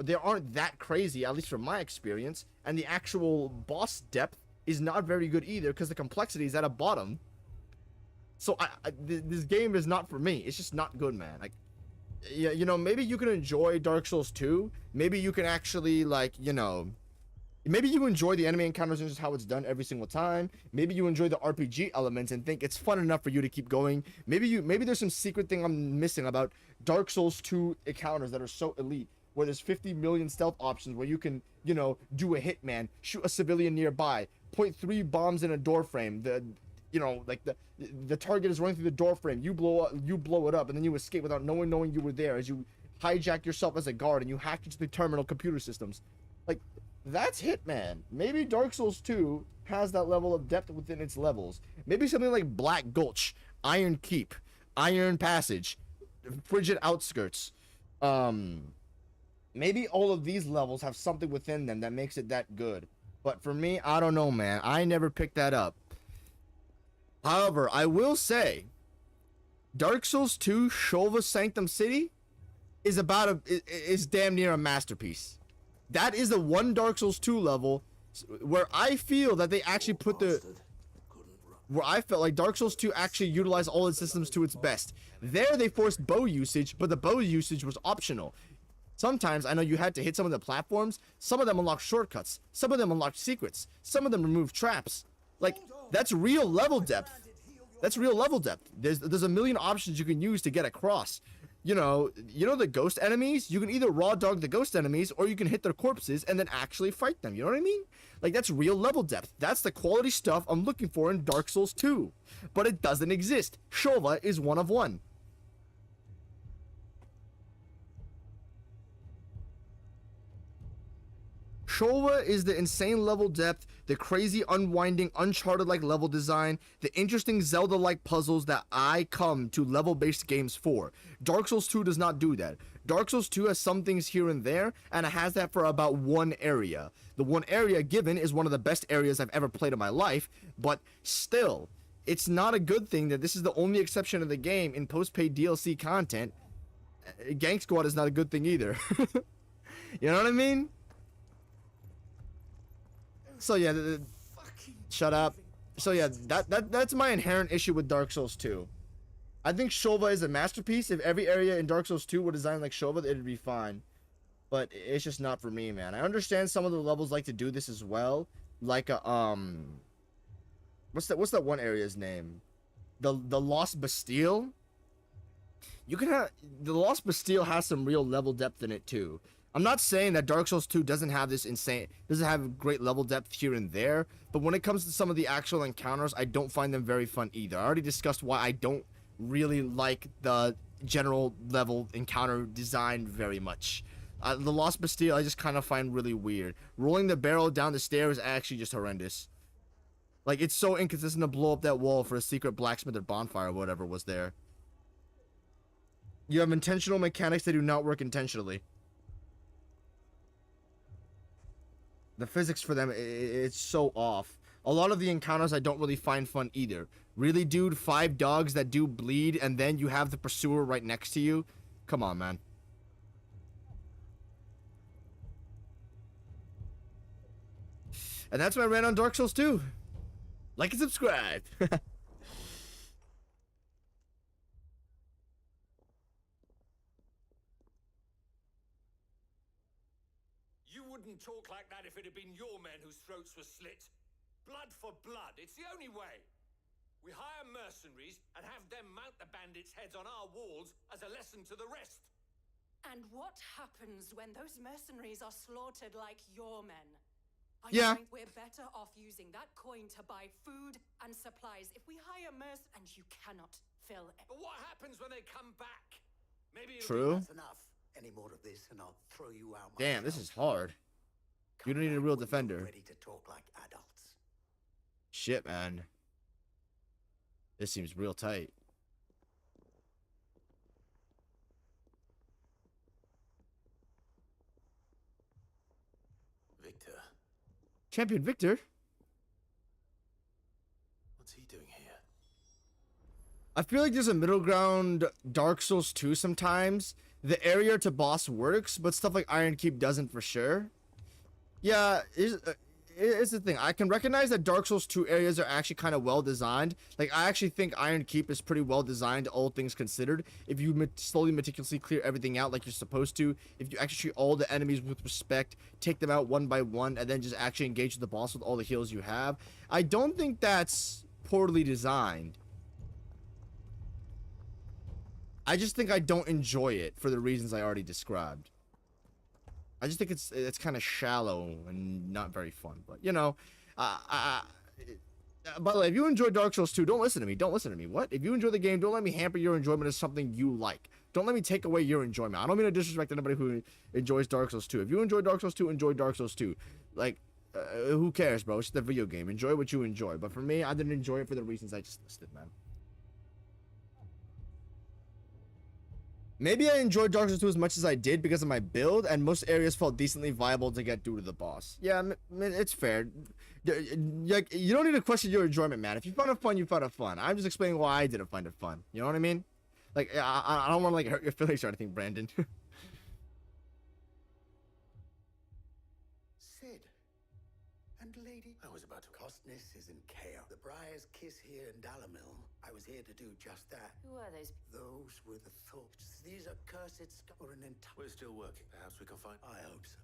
they aren't that crazy, at least from my experience, and the actual boss depth is not very good either because the complexity is at a bottom. So this game is not for me. It's just not good, man. Like, yeah, you know, maybe you can enjoy Dark Souls 2. Maybe you can actually, like, you know, maybe you enjoy the enemy encounters and just how it's done every single time. Maybe you enjoy the RPG elements and think it's fun enough for you to keep going. Maybe there's some secret thing I'm missing about Dark Souls 2 encounters that are so elite, where there's 50 million stealth options where you can, you know, do a hitman, shoot a civilian nearby, point 3 bombs in a door frame. You know, like the target is running through the door frame. You blow it up, and then you escape without knowing you were there as you hijack yourself as a guard and you hack into the terminal computer systems. Like, that's Hitman. Maybe Dark Souls 2 has that level of depth within its levels. Maybe something like Black Gulch, Iron Keep, Iron Passage, Frigid Outskirts. Maybe all of these levels have something within them that makes it that good. But for me, I don't know, man. I never picked that up. However, I will say, Dark Souls 2 Shova Sanctum City is damn near a masterpiece. That is the one Dark Souls 2 level where I feel that they actually put where I felt like Dark Souls 2 actually utilized all its systems to its best. There they forced bow usage, but the bow usage was optional. Sometimes I know you had to hit some of the platforms. Some of them unlocked shortcuts. Some of them unlocked secrets. Some of them removed traps. Like, that's real level depth. That's real level depth. There's a million options you can use to get across. You know the ghost enemies? You can either raw dog the ghost enemies or you can hit their corpses and then actually fight them. You know what I mean? Like, that's real level depth. That's the quality stuff I'm looking for in Dark Souls 2. But it doesn't exist. Shova is one of one. Shova is the insane level depth, the crazy unwinding Uncharted-like level design, the interesting Zelda-like puzzles that I come to level-based games for. Dark Souls 2 does not do that. Dark Souls 2 has some things here and there, and it has that for about one area. The one area given is one of the best areas I've ever played in my life, but still, it's not a good thing that this is the only exception of the game in post-paid DLC content. Gang Squad is not a good thing either. You know what I mean? So yeah, shut up. So yeah, that's my inherent issue with Dark Souls 2. I think Shova is a masterpiece. If every area in Dark Souls 2 were designed like Shova, it'd be fine. But it's just not for me, man. I understand some of the levels like to do this as well. Like what's that one area's name? The Lost Bastille. You can have the Lost Bastille has some real level depth in it too. I'm not saying that Dark Souls 2 doesn't have great level depth here and there, but when it comes to some of the actual encounters, I don't find them very fun either. I already discussed why I don't really like the general level encounter design very much. The Lost Bastille I just kind of find really weird. Rolling the barrel down the stairs is actually just horrendous. Like, it's so inconsistent to blow up that wall for a secret blacksmith or bonfire or whatever was there. You have intentional mechanics that do not work intentionally. The physics for them, it's so off. A lot of the encounters I don't really find fun either. Really, dude? 5 dogs that do bleed and then you have the pursuer right next to you? Come on, man. And that's my rant on Dark Souls 2. Like and subscribe. You wouldn't talk like that if it had been your men whose throats were slit. Blood for blood. It's the only way. We hire mercenaries and have them mount the bandits' heads on our walls as a lesson to the rest. And what happens when those mercenaries are slaughtered like your men? I Yeah. think we're better off using that coin to buy food and supplies. If we hire and you cannot fill it. But what happens when they come back? Maybe it'll True. That's enough. Any more of this and I'll throw you out. Damn, this is hard. You Come don't need a back real when you're defender. Ready to talk like adults. Shit, man. This seems real tight. Victor, Champion Victor? what's he doing here? I feel like there's a middle ground Dark Souls 2 sometimes. The area to boss works, but stuff like Iron Keep doesn't for sure. Yeah, it's the thing. I can recognize that Dark Souls 2 areas are actually kind of well designed. Like, I actually think Iron Keep is pretty well designed, all things considered. If you slowly, meticulously clear everything out like you're supposed to, if you actually treat all the enemies with respect, take them out one by one, and then just actually engage the boss with all the heals you have, I don't think that's poorly designed. I just think I don't enjoy it for the reasons I already described. I just think it's kind of shallow and not very fun. But, you know, by the way, if you enjoy Dark Souls 2, don't listen to me. Don't listen to me. What? If you enjoy the game, don't let me hamper your enjoyment of something you like. Don't let me take away your enjoyment. I don't mean to disrespect anybody who enjoys Dark Souls 2. If you enjoy Dark Souls 2, enjoy Dark Souls 2. Like, who cares, bro? It's just a video game. Enjoy what you enjoy. But for me, I didn't enjoy it for the reasons I just listed, man. Maybe I enjoyed Dark Souls 2 as much as I did because of my build, and most areas felt decently viable to get due to the boss. Yeah, it's fair. Like, you don't need to question your enjoyment, man. If you found it fun, you found it fun. I'm just explaining why I didn't find it fun. You know what I mean? Like, I don't want to, like, hurt your feelings or anything, Brandon. Sid. And Lady... I was about to... Costness is in chaos. The Briar's Kiss here in Dalamil. I was here to do just that. Who are those? Those were the thoughts. These are cursed or an entire... We're still working. Perhaps we can find... I hope so.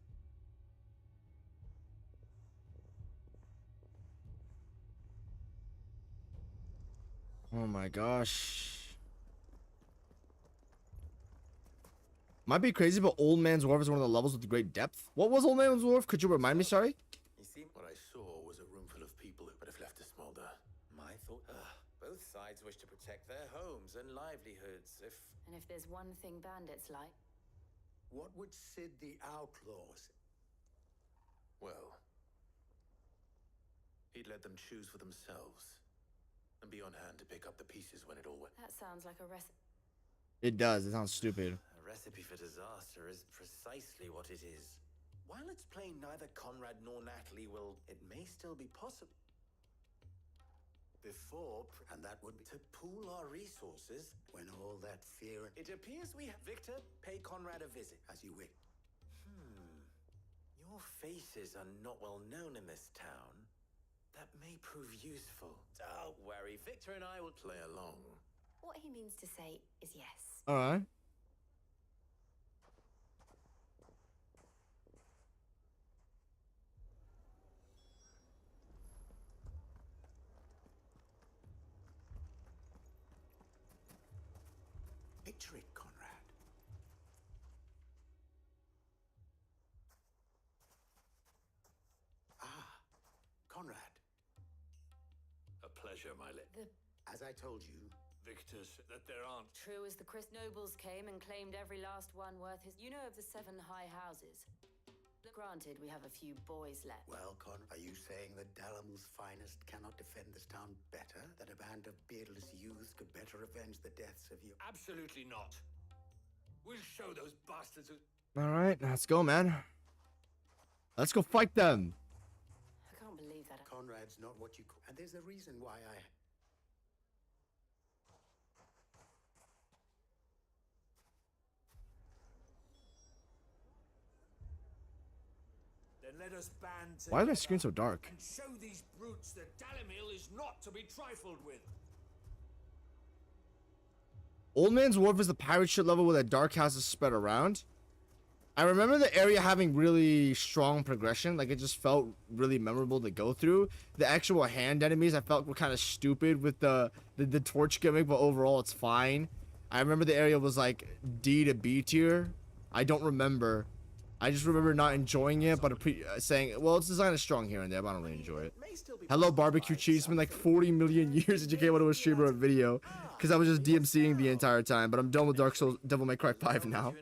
Oh my gosh. Might be crazy, but Old Man's Wharf is one of the levels with great depth. What was Old Man's Wharf? Could you remind me, sorry? You see, what I saw was a room full of people who would have left to smolder. My thought... both sides wish to protect their homes and livelihoods. And if there's one thing bandits like? What would Sid the Outlaws... Well... he'd let them choose for themselves. And be on hand to pick up the pieces when it all went... That sounds like a recipe. It does. It sounds stupid. A recipe for disaster is precisely what it is. While it's plain neither Conrad nor Natalie will... It may still be possible. Before... And that would be... To pool our resources... When all that fear... It appears we have... Victor, pay Conrad a visit. As you wish. Your faces are not well known in this town. That may prove useful. Don't worry, Victor and I will play along. What he means to say is yes. Alright. Picture it, Conrad. Conrad. A pleasure, my lady. As I told you... Victor said that there aren't... True as the Chris nobles came and claimed every last one worth his... You know of the 7 high houses. Granted, we have a few boys left. Well, Con, are you saying that Dalamil's finest cannot defend this town better? That a band of beardless youths could better avenge the deaths of you? Absolutely not. We'll show those bastards who... Alright, let's go, man. Let's go fight them. I can't believe that. Conrad's not what you call... And there's a reason why I... Then let us band together. Why is my screen so dark? And show these brutes that Dalamil is not to be trifled with. Old Man's Wharf is the pirate ship level where the dark houses spread around. I remember the area having really strong progression. Like, it just felt really memorable to go through. The actual hand enemies I felt were kind of stupid with the torch gimmick, but overall it's fine. I remember the area was like D to B tier. I don't remember. I just remember not enjoying it, but saying, well, it's designed as strong here and there, but I don't really enjoy it. Hello, barbecue cheese. It's been like 40 million years since you came onto a stream or a video, because I was just DMCing the entire time, but I'm done with Dark Souls Devil May Cry 5 now.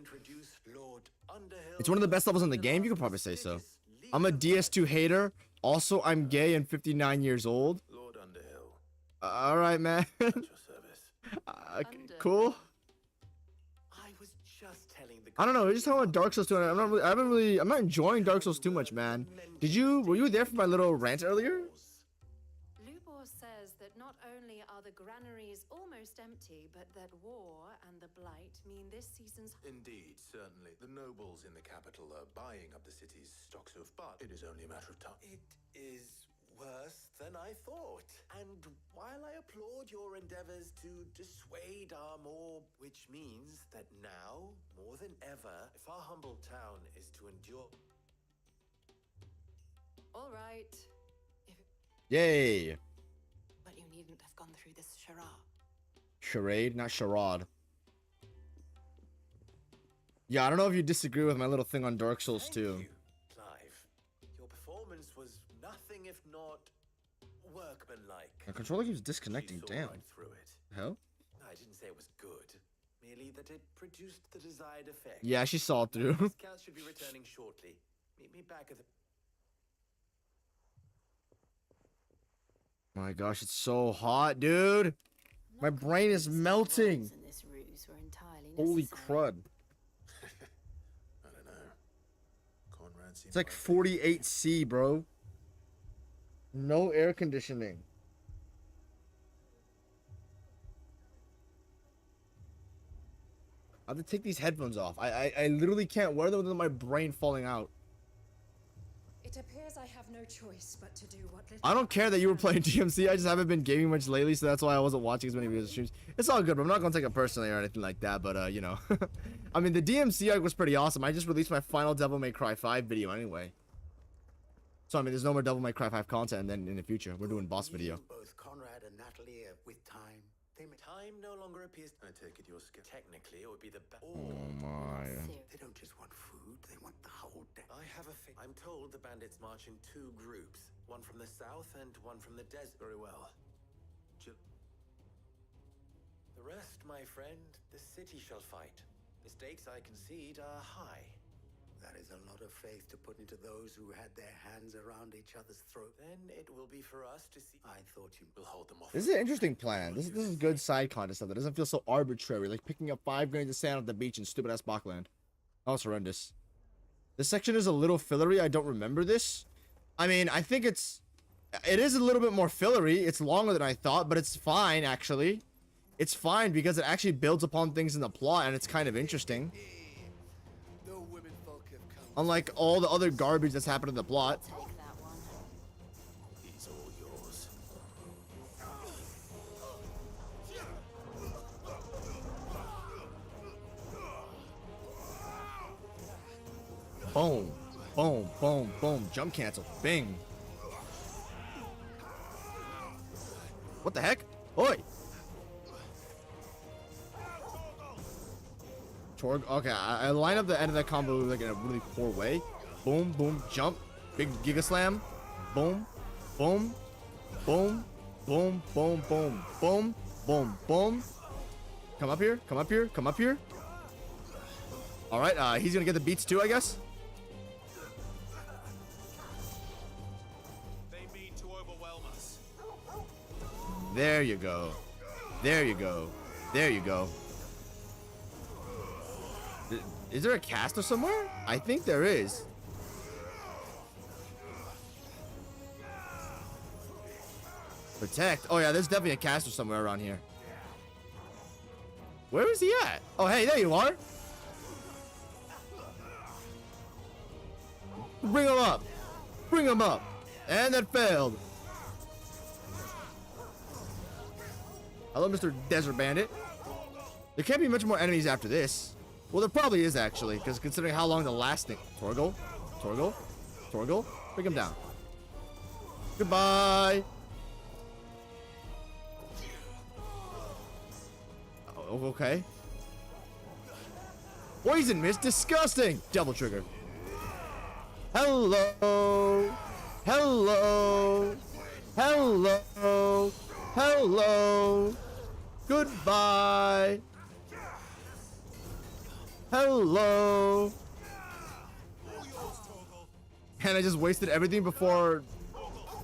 It's one of the best levels in the game, you could probably say so. I'm a DS2 hater. Also, I'm gay and 59 years old. Lord Underhill. Alright, man. At your service. Cool. I was just telling the I don't know, we're just talking about Dark Souls 2. I'm not enjoying Dark Souls too much, man. Were you there for my little rant earlier? Lubor says that not only are the granaries almost empty, but that war and the blight mean this season's... Indeed, certainly. The nobles in the capital are buying up the city's stocks of, but it is only a matter of time. It is worse than I thought. And while I applaud your endeavors to dissuade our mob, which means that now, more than ever, if our humble town is to endure... All right. Yay. But you needn't have gone through this charade. Charade, not charade. Yeah, I don't know if you disagree with my little thing on Dark Souls 2. Thank you, Clive. Your performance was nothing if not workmanlike. My controller keeps disconnecting. Damn. Right through it. Hell? I didn't say it was good. Merely that it produced the desired effect. Yeah, she saw it through. Scouts should be returning shortly. Meet me back at the... My gosh, it's so hot, dude. My brain is melting. Holy crud. I don't know. Conrad seemed It's like 48C, bro. No air conditioning. I have to take these headphones off. I literally can't wear them without my brain falling out. It appears I have no choice but to do what little... I don't care that you were playing DMC. I just haven't been gaming much lately, so that's why I wasn't watching as many videos and streams. It's all good, but I'm not gonna take it personally or anything like that. But you know, I mean, the DMC arc was pretty awesome. I just released my final Devil May Cry 5 video anyway. So I mean, there's no more Devil May Cry 5 content, and then in the future we're doing boss video. Both Conrad and Natalie, with time, Time no longer appears... I take it your skill. Technically, it would be the best... Oh my. they don't just want food, they want the whole day. I have a thing. I'm told the bandits march in 2 groups. One from the south and one from the desert. Very well. The rest, my friend, the city shall fight. The stakes I concede are high. That is a lot of faith to put into those who had their hands around each other's throat. Then it will be for us to see. I thought you will hold them off. This is an interesting plan. This is good side content stuff that doesn't feel so arbitrary, like picking up 5 grains of sand at the beach in stupid ass Bachland. That was horrendous. This section is a little fillery. I don't remember this. I mean, I think it is a little bit more fillery. It's longer than I thought, but it's fine actually. It's fine because it actually builds upon things in the plot and it's kind of interesting. Unlike all the other garbage that's happened in the plot. He's all yours. Boom. Boom. Boom. Boom. Jump cancel. Bing. What the heck? Oi. Torg. Okay, I line up the end of that combo like in a really poor way. Boom, boom, jump, big Giga Slam. Boom, boom, boom, boom, boom, boom, boom, boom, boom. Come up here, come up here, come up here. All right, he's gonna get the beats too, I guess. They mean to overwhelm us. There you go. There you go. There you go. Is there a caster somewhere? I think there is. Protect. Oh yeah, there's definitely a caster somewhere around here. Where is he at? Oh hey, there you are. Bring him up. Bring him up. And that failed. Hello, Mr. Desert Bandit. There can't be much more enemies after this. Well, there probably is actually, because considering how long the lasting. Torgal, Torgal, Torgal, bring him down. Goodbye. Oh, okay. Poison mist, disgusting. Double trigger. Hello. Hello. Hello. Hello. Goodbye. Hello. And I just wasted everything before.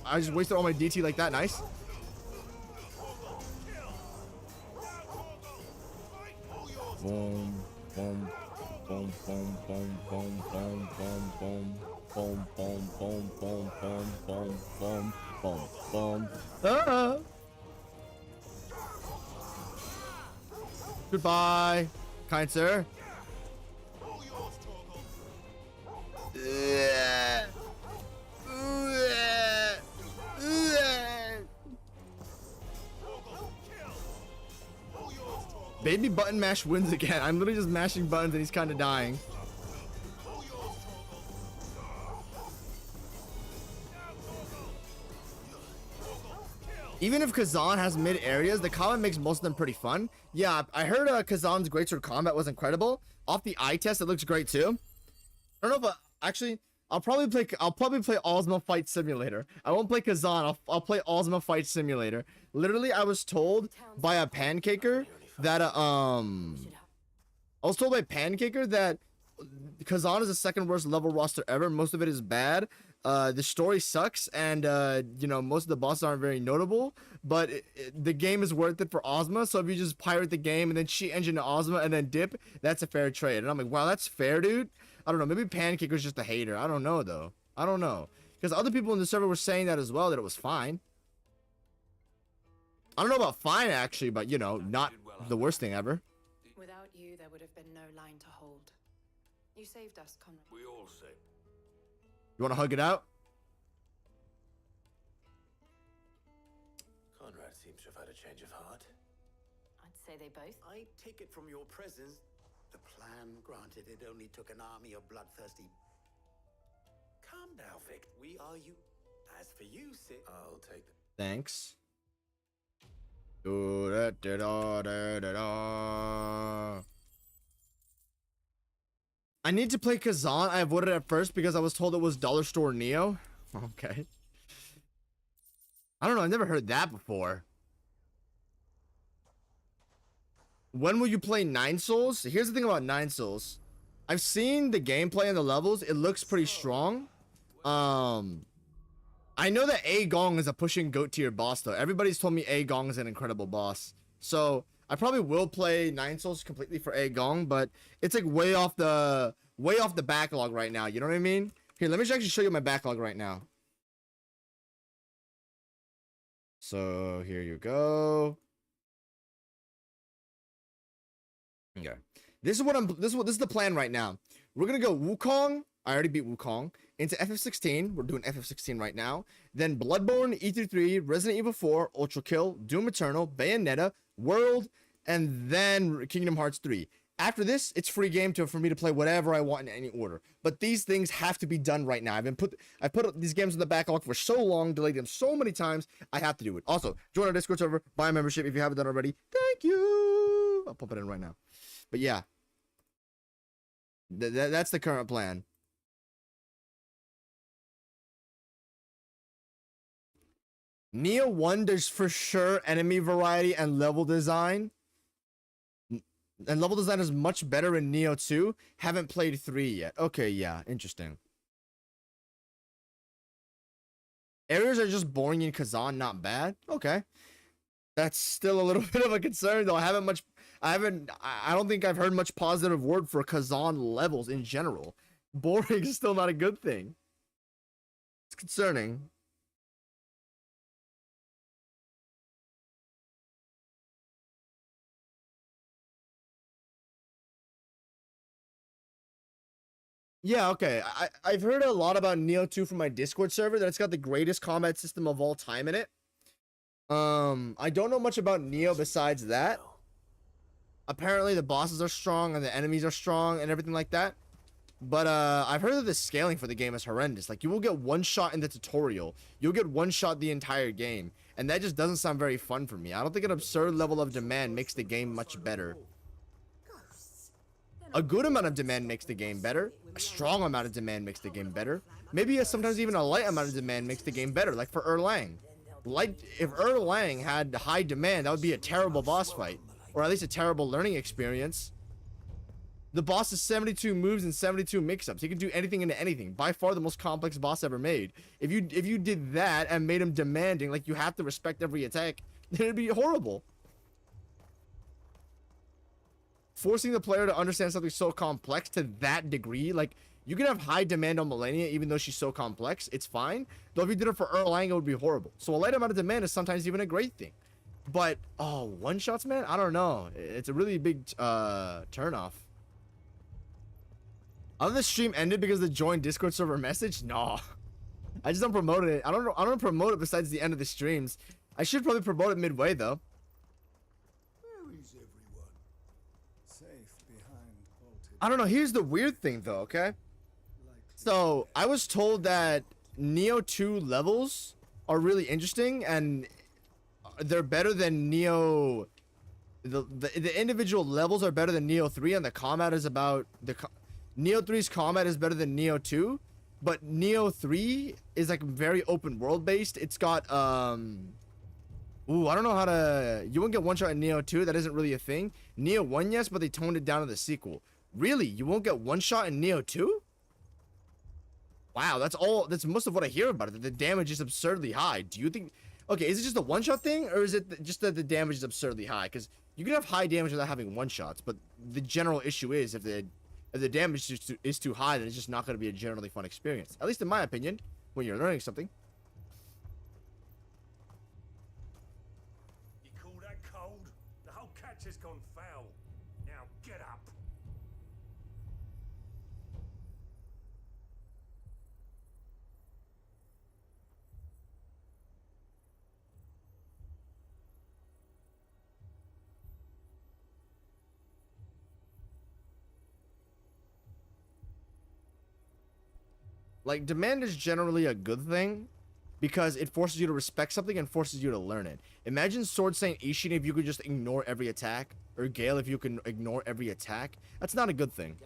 I just wasted all my DT like that. Nice. Boom, boom, boom, boom, boom, boom, boom, boom, boom, boom, boom, boom, boom, boom, boom, boom, boom. Ah! Goodbye, kind sir. Baby button mash wins again. I'm literally just mashing buttons and he's kind of dying. Even if Kazan has mid areas, the combat makes most of them pretty fun. Yeah, I heard Kazan's greatsword combat was incredible. Off the eye test, it looks great too. I don't know if actually I'll probably play Ultima Fight Simulator. I won't play Kazan. I'll play Ultima Fight Simulator. Literally, I was told by a pancaker that I was told by Pancaker that Kazan is the second worst level roster ever. Most of it is bad. The story sucks, and you know, most of the bosses aren't very notable. But the game is worth it for Ozma. So if you just pirate the game and then cheat engine to Ozma and then dip, that's a fair trade. And I'm like, wow, that's fair, dude. I don't know. Maybe Pancaker's just a hater. I don't know though. I don't know, because other people in the server were saying that as well, that it was fine. I don't know about fine actually, but you know, not the worst thing ever. Without you, there would have been no line to hold. You saved us, Conrad. We all saved. You want to hug it out? Conrad seems to have had a change of heart. I'd say they both. I take it from your presence. The plan, granted, it only took an army of bloodthirsty. Calm down, Vic. We are you. As for you, Sid, I'll take the... Thanks. I need to play Kazan. I avoided it at first because I was told it was Dollar Store Neo. Okay. I don't know. I've never heard that before. When will you play Nine Souls? Here's the thing about Nine Souls. I've seen the gameplay and the levels. It looks pretty strong. I know that A Gong is a pushing goat tier boss though. Everybody's told me A Gong is an incredible boss. So I probably will play Nine Souls completely for A Gong, but it's like way off the backlog right now. You know what I mean? Here, let me actually show you my backlog right now. So here you go. Okay. This is the plan right now. We're gonna go Wukong. I already beat Wukong. Into FF16. We're doing FF16 right now. Then Bloodborne, E3, Resident Evil 4, Ultra Kill, Doom Eternal, Bayonetta, World, and then Kingdom Hearts 3. After this, it's free game for me to play whatever I want in any order. But these things have to be done right now. I put these games in the backlog for so long, delayed them so many times. I have to do it. Also, join our Discord server, buy a membership if you haven't done already. Thank you. I'll pop it in right now. But yeah, that's the current plan. Neo 1, there's for sure enemy variety and level design. And level design is much better in Neo 2. Haven't played 3 yet. Okay, yeah, interesting. Areas are just boring in Kazan, not bad. Okay. That's still a little bit of a concern though. I don't think I've heard much positive word for Kazan levels in general. Boring is still not a good thing. It's concerning. Yeah, okay. I've heard a lot about Neo 2 from my Discord server, that it's got the greatest combat system of all time in it. I don't know much about Neo besides that. apparently the bosses are strong and the enemies are strong and everything like that. But I've heard that the scaling for the game is horrendous. Like, you will get one shot in the tutorial, you'll get one shot the entire game, and that just doesn't sound very fun for me. I don't think an absurd level of demand makes the game much better. A good amount of demand makes the game better. A strong amount of demand makes the game better. Maybe sometimes even a light amount of demand makes the game better, like for Erlang. If Erlang had high demand, that would be a terrible boss fight, or at least a terrible learning experience. The boss is 72 moves and 72 mix-ups. He can do anything into anything. By far the most complex boss ever made. If you did that and made him demanding, like you have to respect every attack, then it'd be horrible. Forcing the player to understand something so complex to that degree, like, you can have high demand on Millennia even though she's so complex. It's fine. Though if you did it for Erlang, it would be horrible. So a light amount of demand is sometimes even a great thing. But, oh, one-shots, man? I don't know. It's a really big turn-off. Other the stream ended because of the join Discord server message? No. I just don't promote it. I don't promote it besides the end of the streams. I should probably promote it midway though. Where is everyone? Safe behind bolted. I don't know. Here's the weird thing though, okay? So, I was told that Neo 2 levels are really interesting and they're better than Neo... The individual levels are better than Neo 3 and the combat is about... Neo 3's combat is better than Neo 2, but Neo 3 is like very open world based. It's got ooh, I don't know how to... You won't get one shot in Neo 2, that isn't really a thing. Neo 1, yes, but they toned it down in the sequel. Really? You won't get one shot in Neo 2? Wow, that's most of what I hear about it. The damage is absurdly high. Do you think... Okay, is it just a one shot thing, or is it just that the damage is absurdly high? Because you can have high damage without having one shots, but the general issue is if the damage is too high, then it's just not going to be a generally fun experience. At least in my opinion, when you're learning something. You call that cold? The whole catch has gone foul. Now get up. Like, demand is generally a good thing because it forces you to respect something and forces you to learn it. Imagine Sword Saint Ishin if you could just ignore every attack, or Gale if you can ignore every attack. That's not a good thing.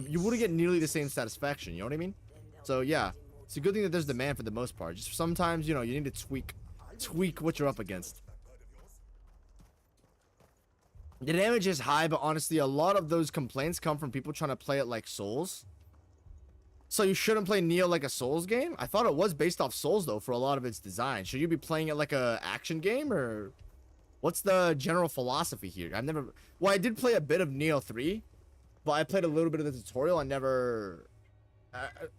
You wouldn't get nearly the same satisfaction, you know what I mean? So yeah, it's a good thing that there's demand for the most part. Just sometimes, you know, you need to tweak what you're up against. The damage is high, but honestly, a lot of those complaints come from people trying to play it like Souls. So you shouldn't play Neo like a Souls game? I thought it was based off Souls though for a lot of its design. Should you be playing it like a action game, or what's the general philosophy here? Well, I did play a bit of Neo 3, but I played a little bit of the tutorial. I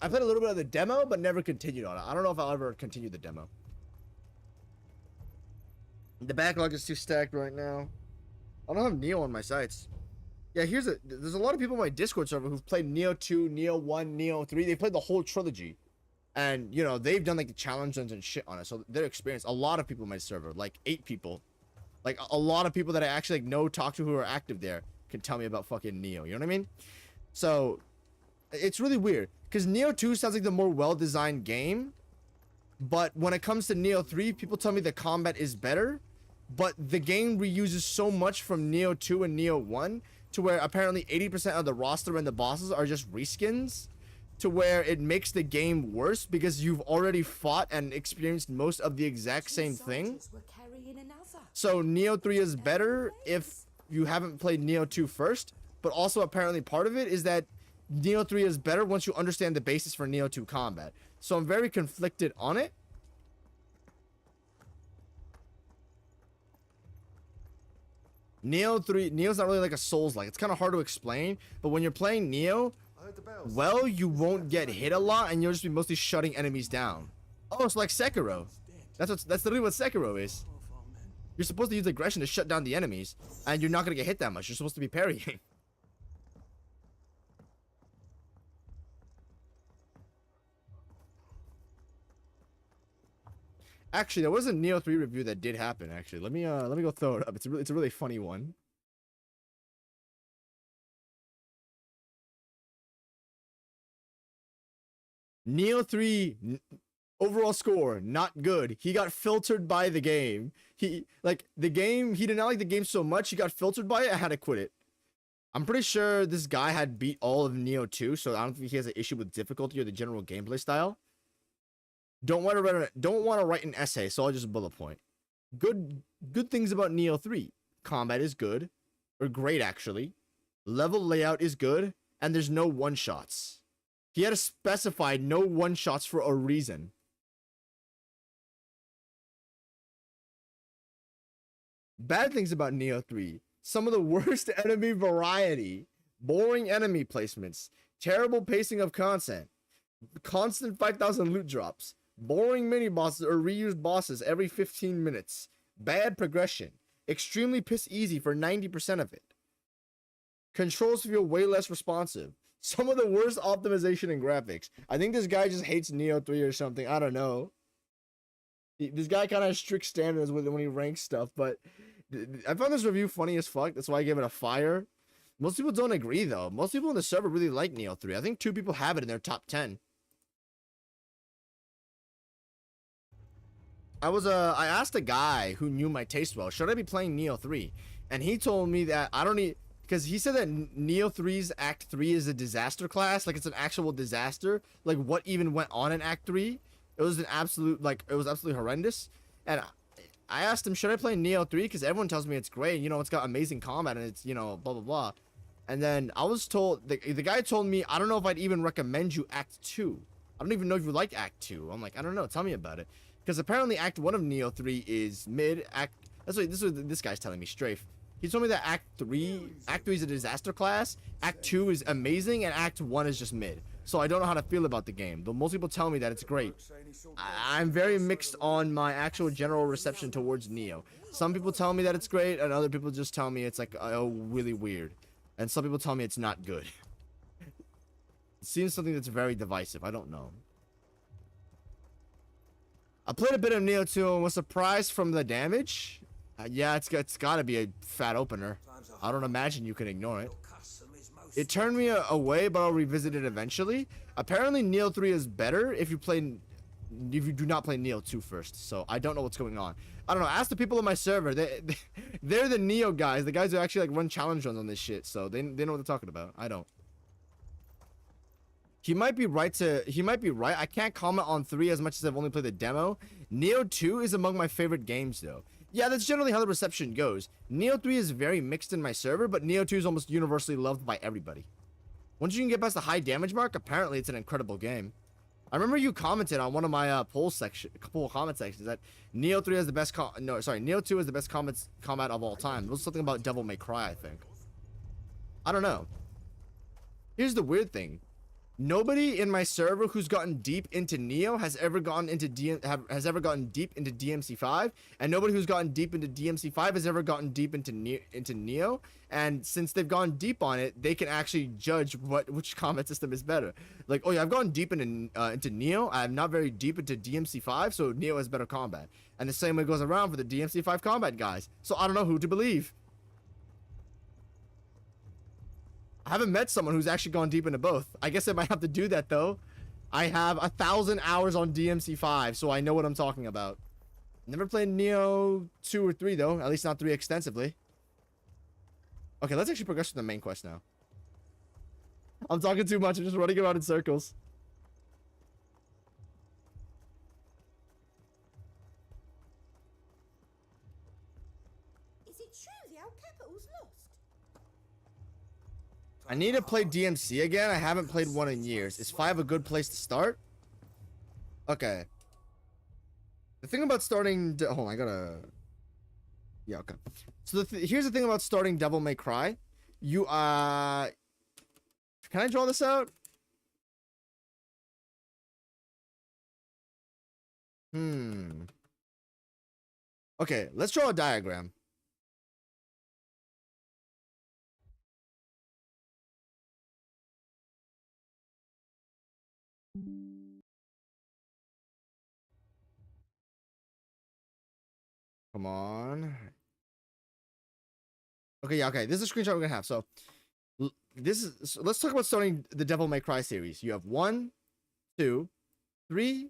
played a little bit of the demo, but never continued on it. I don't know if I'll ever continue the demo. The backlog is too stacked right now. I don't have Neo on my sites. Yeah, there's a lot of people on my Discord server who've played Neo 2, Neo 1, Neo 3. They played the whole trilogy. And, you know, they've done, like, the challenge runs and shit on it. So, their experience, a lot of people on my server, like, 8 people. Like, a lot of people that I actually, like, know, talk to who are active there can tell me about fucking Neo. You know what I mean? So, it's really weird. Because Neo 2 sounds like the more well-designed game. But when it comes to Neo 3, people tell me the combat is better. But the game reuses so much from Neo 2 and Neo 1... to where apparently 80% of the roster and the bosses are just reskins, to where it makes the game worse because you've already fought and experienced most of the exact same thing. So Neo 3 is better if you haven't played Neo 2 first, but also apparently part of it is that Neo 3 is better once you understand the basis for Neo 2 combat. So I'm very conflicted on it. Neo's not really like a Souls-like. It's kind of hard to explain, but when you're playing Neo, well, you won't get hit a lot, and you'll just be mostly shutting enemies down. Oh, it's like Sekiro. That's literally what Sekiro is. You're supposed to use aggression to shut down the enemies, and you're not gonna get hit that much. You're supposed to be parrying. Actually, there was a Neo 3 review that did happen. Actually, let me go throw it up. It's a really funny one. Neo 3 overall score not good. He got filtered by the game. He did not like the game so much he got filtered by it and had to quit it. I'm pretty sure this guy had beat all of Neo 2, so I don't think he has an issue with difficulty or the general gameplay style. Don't want to write an essay, so I'll just bullet point. Good things about Neo 3. Combat is good, or great actually. Level layout is good, and there's no one-shots. He had to specify no one-shots for a reason. Bad things about Neo 3. Some of the worst enemy variety, boring enemy placements, terrible pacing of content, constant 5,000 loot drops, boring mini bosses or reused bosses every 15 minutes, bad progression, extremely piss easy for 90% of it. Controls feel way less responsive. Some of the worst optimization and graphics. I think this guy just hates Neo 3 or something. I don't know. This guy kind of has strict standards with it when he ranks stuff, but I found this review funny as fuck. That's why I gave it a fire. Most people don't agree, though. Most people in the server really like Neo 3. I think 2 people have it in their top 10. I asked a guy who knew my taste well, should I be playing Neo 3? And he told me that I don't need, because he said that Neo 3's Act 3 is a disaster class, like it's an actual disaster. Like what even went on in Act 3? It was an absolute, it was absolutely horrendous. And I asked him, should I play Neo 3? Because everyone tells me it's great, you know, it's got amazing combat and it's, you know, blah, blah, blah. And then I was told, the guy told me, I don't know if I'd even recommend you Act 2. I don't even know if you like Act 2. I'm like, I don't know, tell me about it. Because apparently Act 1 of Neo 3 is mid. This is what this guy's telling me, Strafe. He told me that Act 3 is a disaster class, Act 2 is amazing, and Act 1 is just mid. So I don't know how to feel about the game, though most people tell me that it's great. I'm very mixed on my actual general reception towards Neo. Some people tell me that it's great, and other people just tell me it's like, oh, really weird. And some people tell me it's not good. It seems something that's very divisive. I don't know. I played a bit of Neo 2 and was surprised from the damage. Yeah, it's got to be a fat opener. I don't imagine you can ignore it. It turned me away, but I'll revisit it eventually. Apparently, Neo 3 is better if you do not play Neo 2 first. So I don't know what's going on. I don't know. Ask the people in my server. They're the Neo guys. The guys who actually run challenge runs on this shit. So they know what they're talking about. I don't. He might be right. I can't comment on 3 as much as I've only played the demo. Neo 2 is among my favorite games, though. Yeah, that's generally how the reception goes. Neo 3 is very mixed in my server, but Neo 2 is almost universally loved by everybody. Once you can get past the high damage mark, apparently it's an incredible game. I remember you commented on one of my poll comment sections that Neo 3 has the best Neo 2 is the best combat of all time. It was something about Devil May Cry, I think. I don't know. Here's the weird thing. Nobody in my server who's gotten deep into Neo has ever gotten into deep into DMC5, and nobody who's gotten deep into DMC5 has ever gotten deep into Neo. And since they've gone deep on it, they can actually judge which combat system is better. Like, oh yeah, I've gone deep into Neo. I'm not very deep into DMC5, so Neo has better combat. And the same way goes around for the DMC5 combat guys. So I don't know who to believe. I haven't met someone who's actually gone deep into both. I guess I might have to do that, though. I have 1,000 hours on DMC5, so I know what I'm talking about. Never played Neo 2 or 3, though. At least not 3 extensively. Okay, let's actually progress to the main quest now. I'm talking too much. I'm just running around in circles. Is it true the old capital's lost? I need to play DMC again. I haven't played one in years. Is 5 a good place to start? Okay. The thing about starting... Hold on, I gotta... Yeah, okay. So here's the thing about starting Devil May Cry. You, Can I draw this out? Okay, let's draw a diagram. Come on. Okay, yeah, okay. This is a screenshot we're gonna have. So let's talk about starting the Devil May Cry series. You have 1, 2, 3,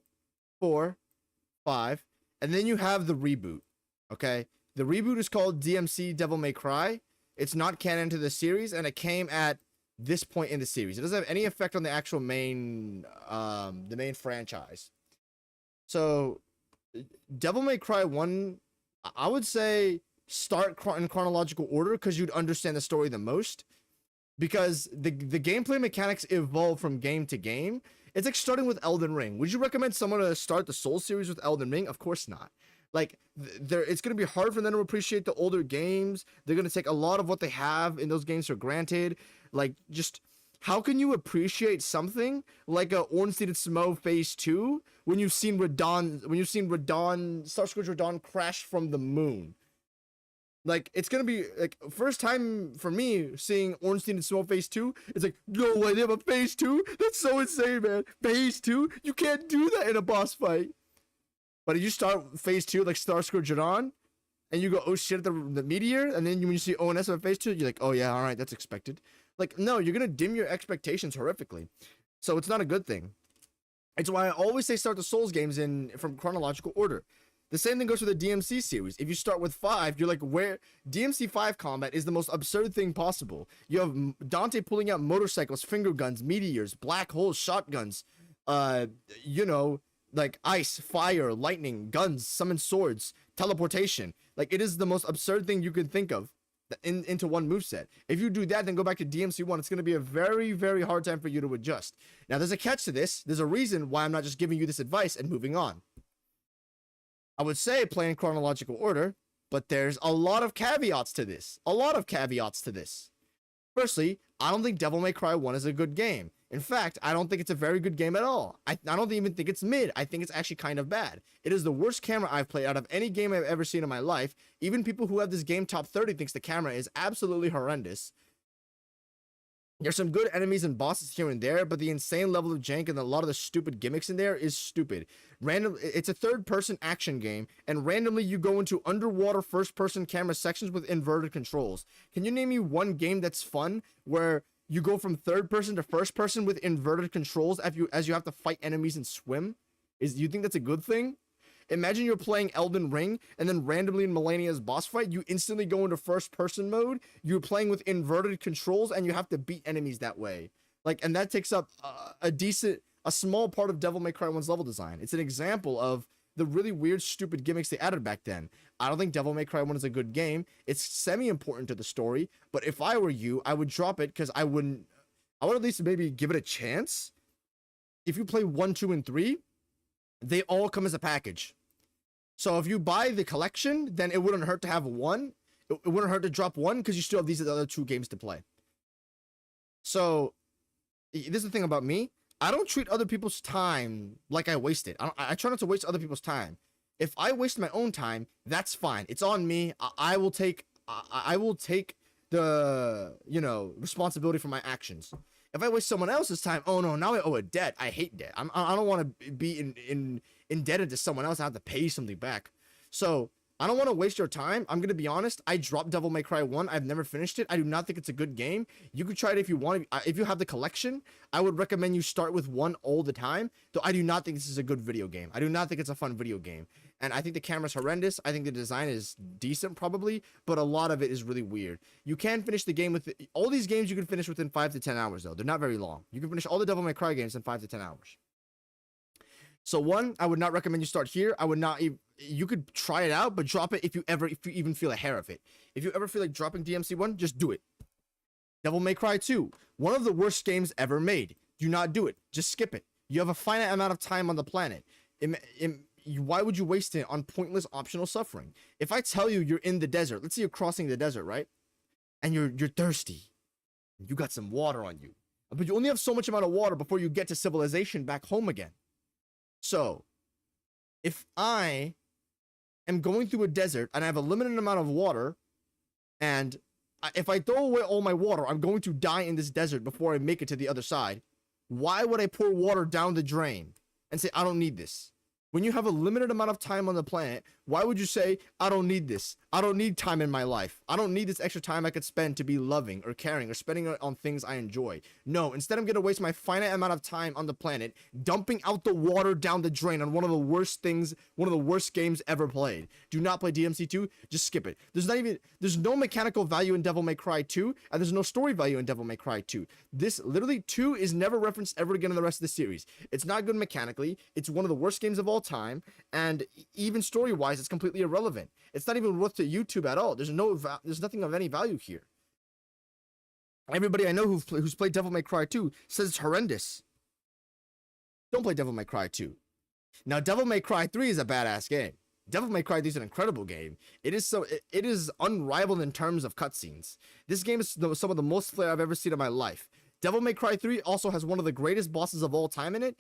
4, 5, and then you have the reboot. Okay, the reboot is called DMC Devil May Cry. It's not canon to the series, and it came at this point in the series. It doesn't have any effect on the actual main, the main franchise. So, Devil May Cry 1, I would say start in chronological order because you'd understand the story the most. Because the gameplay mechanics evolve from game to game. It's like starting with Elden Ring. Would you recommend someone to start the Souls series with Elden Ring? Of course not. Like, it's going to be hard for them to appreciate the older games. They're going to take a lot of what they have in those games for granted. Like, just how can you appreciate something like a Ornstein and Smough Phase 2 when you've seen Starscourge Radahn crash from the moon? Like, it's gonna be like first time for me seeing Ornstein and Smough Phase 2. It's like, no way, they have a Phase 2? That's so insane, man. Phase 2? You can't do that in a boss fight. But if you start Phase 2 like Starscourge Radahn, and you go, oh shit, the meteor, and then when you see ONS of Phase 2, you're like, oh yeah, all right, that's expected. Like, no, you're gonna dim your expectations horrifically. So it's not a good thing. It's why I always say start the Souls games from chronological order. The same thing goes for the DMC series. If you start with 5, you're like, where DMC 5 combat is the most absurd thing possible. You have Dante pulling out motorcycles, finger guns, meteors, black holes, shotguns, you know, like ice, fire, lightning, guns, summon swords, teleportation. Like, it is the most absurd thing you could think of into one moveset. If you do that, then go back to DMC 1. It's going to be a very, very hard time for you to adjust. Now, there's a catch to this. There's a reason why I'm not just giving you this advice and moving on. I would say play in chronological order, but there's a lot of caveats to this. Firstly, I don't think Devil May Cry 1 is a good game. In fact, I don't think it's a very good game at all. I don't even think it's mid. I think it's actually kind of bad. It is the worst camera I've played out of any game I've ever seen in my life. Even people who have this game top 30 thinks the camera is absolutely horrendous. There's some good enemies and bosses here and there, but the insane level of jank and a lot of the stupid gimmicks in there is stupid. It's a third-person action game, and randomly you go into underwater first-person camera sections with inverted controls. Can you name me one game that's fun where you go from third-person to first-person with inverted controls as you have to fight enemies and swim? Do you think that's a good thing? Imagine you're playing Elden Ring, and then randomly in Millennia's boss fight, you instantly go into first-person mode, you're playing with inverted controls, and you have to beat enemies that way. Like, and that takes up a small part of Devil May Cry 1's level design. It's an example of the really weird, stupid gimmicks they added back then. I don't think Devil May Cry 1 is a good game. It's semi-important to the story, but if I were you, I would drop it, because I would at least maybe give it a chance. If you play 1, 2, and 3, they all come as a package. So if you buy the collection, then it wouldn't hurt to have 1. It wouldn't hurt to drop 1 because you still have these other 2 games to play. So this is the thing about me. I don't treat other people's time like I waste it. I try not to waste other people's time. If I waste my own time, that's fine. It's on me. I will take the, you know, responsibility for my actions. If I waste someone else's time, oh no, now I owe a debt. I hate debt. I don't want to be indebted to someone else. I have to pay something back. So I don't want to waste your time. I'm going to be honest. I dropped Devil May Cry 1. I've never finished it. I do not think it's a good game. You could try it if you want. If you have the collection, I would recommend you start with 1 all the time. Though I do not think this is a good video game. I do not think it's a fun video game. And I think the camera's horrendous. I think the design is decent probably, but a lot of it is really weird. You can finish the game with all these games you can finish within 5 to 10 hours though. They're not very long. You can finish all the Devil May Cry games in 5 to 10 hours. So 1, I would not recommend you start here. I would not you could try it out, but drop it if you even feel a hair of it. If you ever feel like dropping DMC 1, just do it. Devil May Cry 2, one of the worst games ever made. Do not do it. Just skip it. You have a finite amount of time on the planet. Why would you waste it on pointless optional suffering? If I tell you you're in the desert, let's say you're crossing the desert, right? And you're thirsty. You got some water on you. But you only have so much amount of water before you get to civilization back home again. So, if I am going through a desert and I have a limited amount of water, and if I throw away all my water, I'm going to die in this desert before I make it to the other side. Why would I pour water down the drain and say, I don't need this? When you have a limited amount of time on the planet, why would you say, I don't need this? I don't need time in my life. I don't need this extra time I could spend to be loving or caring or spending it on things I enjoy. No, instead I'm going to waste my finite amount of time on the planet dumping out the water down the drain on one of the worst things, one of the worst games ever played. Do not play DMC2. Just skip it. There's no mechanical value in Devil May Cry 2, and there's no story value in Devil May Cry 2. This literally 2 is never referenced ever again in the rest of the series. It's not good mechanically. It's one of the worst games of all time, and even story-wise, it's completely irrelevant. It's not even worth to YouTube at all. There's nothing of any value here. Everybody I know who's played Devil May Cry 2 says it's horrendous. Don't play Devil May Cry 2. Now, Devil May Cry 3 is a badass game. Devil May Cry 3 is an incredible game. It is unrivaled in terms of cutscenes. This game is some of the most flair I've ever seen in my life. Devil May Cry 3 also has one of the greatest bosses of all time in it.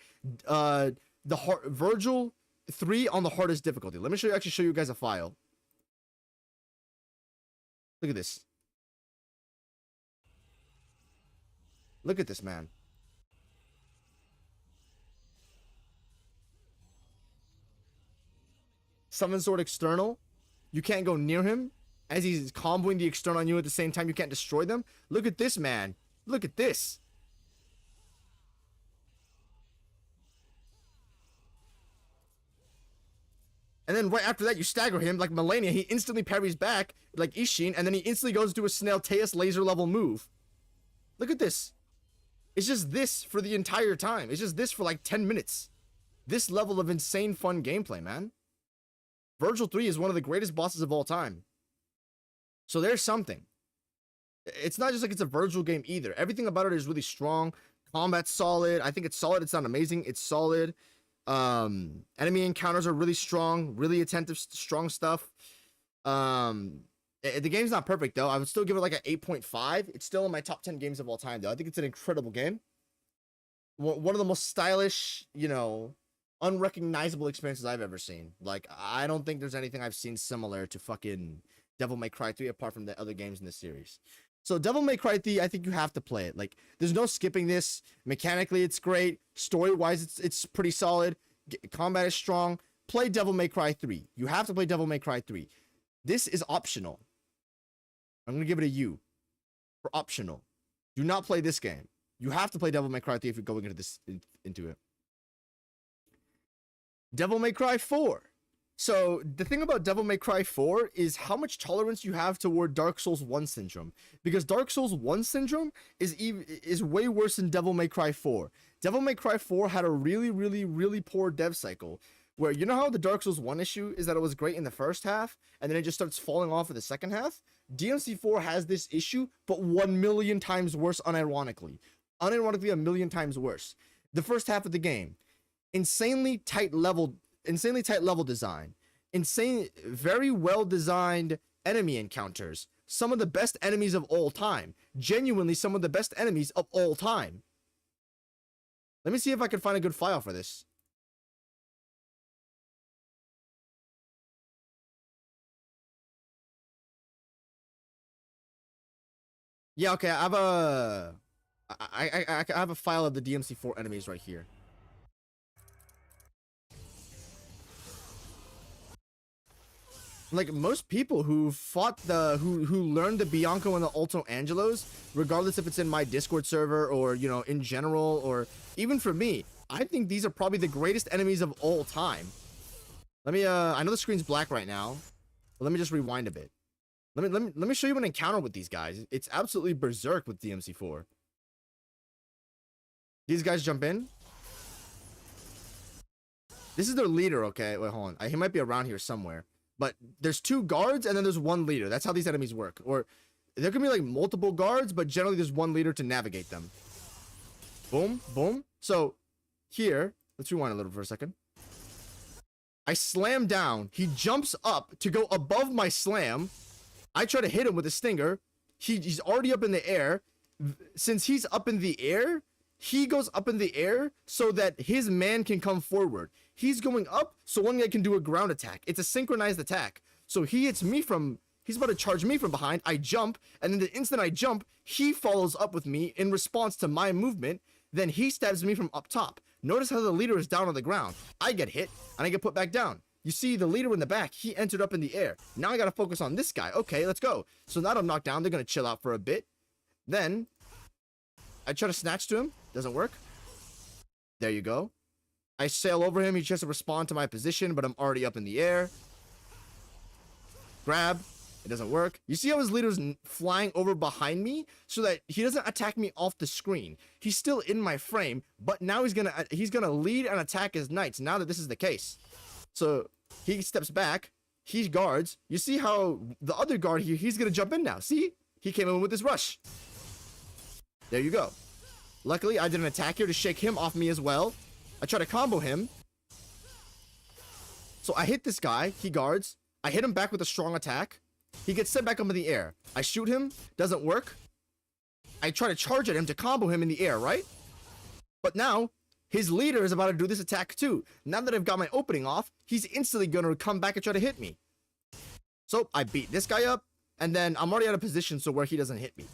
Virgil 3 on the hardest difficulty. Let me show you guys a file. Look at this. Look at this, man. Summon Sword External. You can't go near him as he's comboing the external on you at the same time. You can't destroy them. Look at this, man. Look at this. And then right after that, you stagger him like Melania. He instantly parries back like Ishin, and then he instantly goes to a Snailtaeus laser level move. Look at this. It's just this for the entire time. It's just this for like 10 minutes. This level of insane fun gameplay, man. Virgil 3 is one of the greatest bosses of all time. So there's something. It's not just like it's a Virgil game either. Everything about it is really strong. Combat's solid. I think it's solid. It's not amazing. It's solid. Enemy encounters are really strong, really attentive, strong stuff. The game's not perfect though. I would still give it like an 8.5. It's still in my top 10 games of all time though. I think it's an incredible game. One of the most stylish, you know, unrecognizable experiences I've ever seen. Like, I don't think there's anything I've seen similar to fucking Devil May Cry 3 apart from the other games in the series. So Devil May Cry 3, I think you have to play it. Like, there's no skipping this. Mechanically, it's great. Story-wise, it's pretty solid. Combat is strong. Play Devil May Cry 3. You have to play Devil May Cry 3. This is optional. I'm going to give it a U for optional. Do not play this game. You have to play Devil May Cry 3 if you're going into it. Devil May Cry 4. So the thing about Devil May Cry 4 is how much tolerance you have toward Dark Souls 1 syndrome. Because Dark Souls 1 syndrome is way worse than Devil May Cry 4. Devil May Cry 4 had a really poor dev cycle. Where, you know how the Dark Souls 1 issue is that it was great in the first half, and then it just starts falling off in the second half? DMC4 has this issue, but 1,000,000 times worse unironically. Unironically, 1,000,000 times worse. The first half of the game. Insanely tight level design, very well designed enemy encounters, some of the best enemies of all time, genuinely some of the best enemies of all time. Let me see if I can find a good file for this. Yeah, okay, I have a file of the DMC4 enemies right here. Like, most people who fought who learned the Bianco and the Alto Angelos, regardless if it's in my Discord server or, you know, in general, or even for me, I think these are probably the greatest enemies of all time. Let me, I know the screen's black right now, but let me just rewind a bit. Let me show you an encounter with these guys. It's absolutely berserk with DMC4. These guys jump in. This is their leader, okay? Wait, hold on. He might be around here somewhere. But there's 2 guards and then there's 1 leader. That's how these enemies work. Or there can be like multiple guards, but generally there's 1 leader to navigate them. Boom, boom. So here, let's rewind a little for a second. I slam down. He jumps up to go above my slam. I try to hit him with a stinger. He's already up in the air. Since he's up in the air, he goes up in the air so that his man can come forward. He's going up, so one guy can do a ground attack. It's a synchronized attack. So he hits me from, he's about to charge me from behind. I jump, and then the instant I jump, he follows up with me in response to my movement. Then he stabs me from up top. Notice how the leader is down on the ground. I get hit, and I get put back down. You see the leader in the back, he entered up in the air. Now I gotta focus on this guy. Okay, let's go. So now that I'm knocked down, they're gonna chill out for a bit. Then, I try to snatch to him. Doesn't work. There you go. I sail over him. He tries to respond to my position, but I'm already up in the air. Grab. It doesn't work. You see how his leader's flying over behind me so that he doesn't attack me off the screen. He's still in my frame, but now he's gonna lead and attack his knights now that this is the case. So he steps back. He guards. You see how the other guard here, he's gonna jump in now. See? He came in with his rush. There you go. Luckily, I did an attack here to shake him off me as well. I try to combo him. So I hit this guy. He guards. I hit him back with a strong attack. He gets sent back up in the air. I shoot him. Doesn't work. I try to charge at him to combo him in the air, right? But now, his leader is about to do this attack too. Now that I've got my opening off, he's instantly going to come back and try to hit me. So I beat this guy up, and then I'm already out of position so where he doesn't hit me.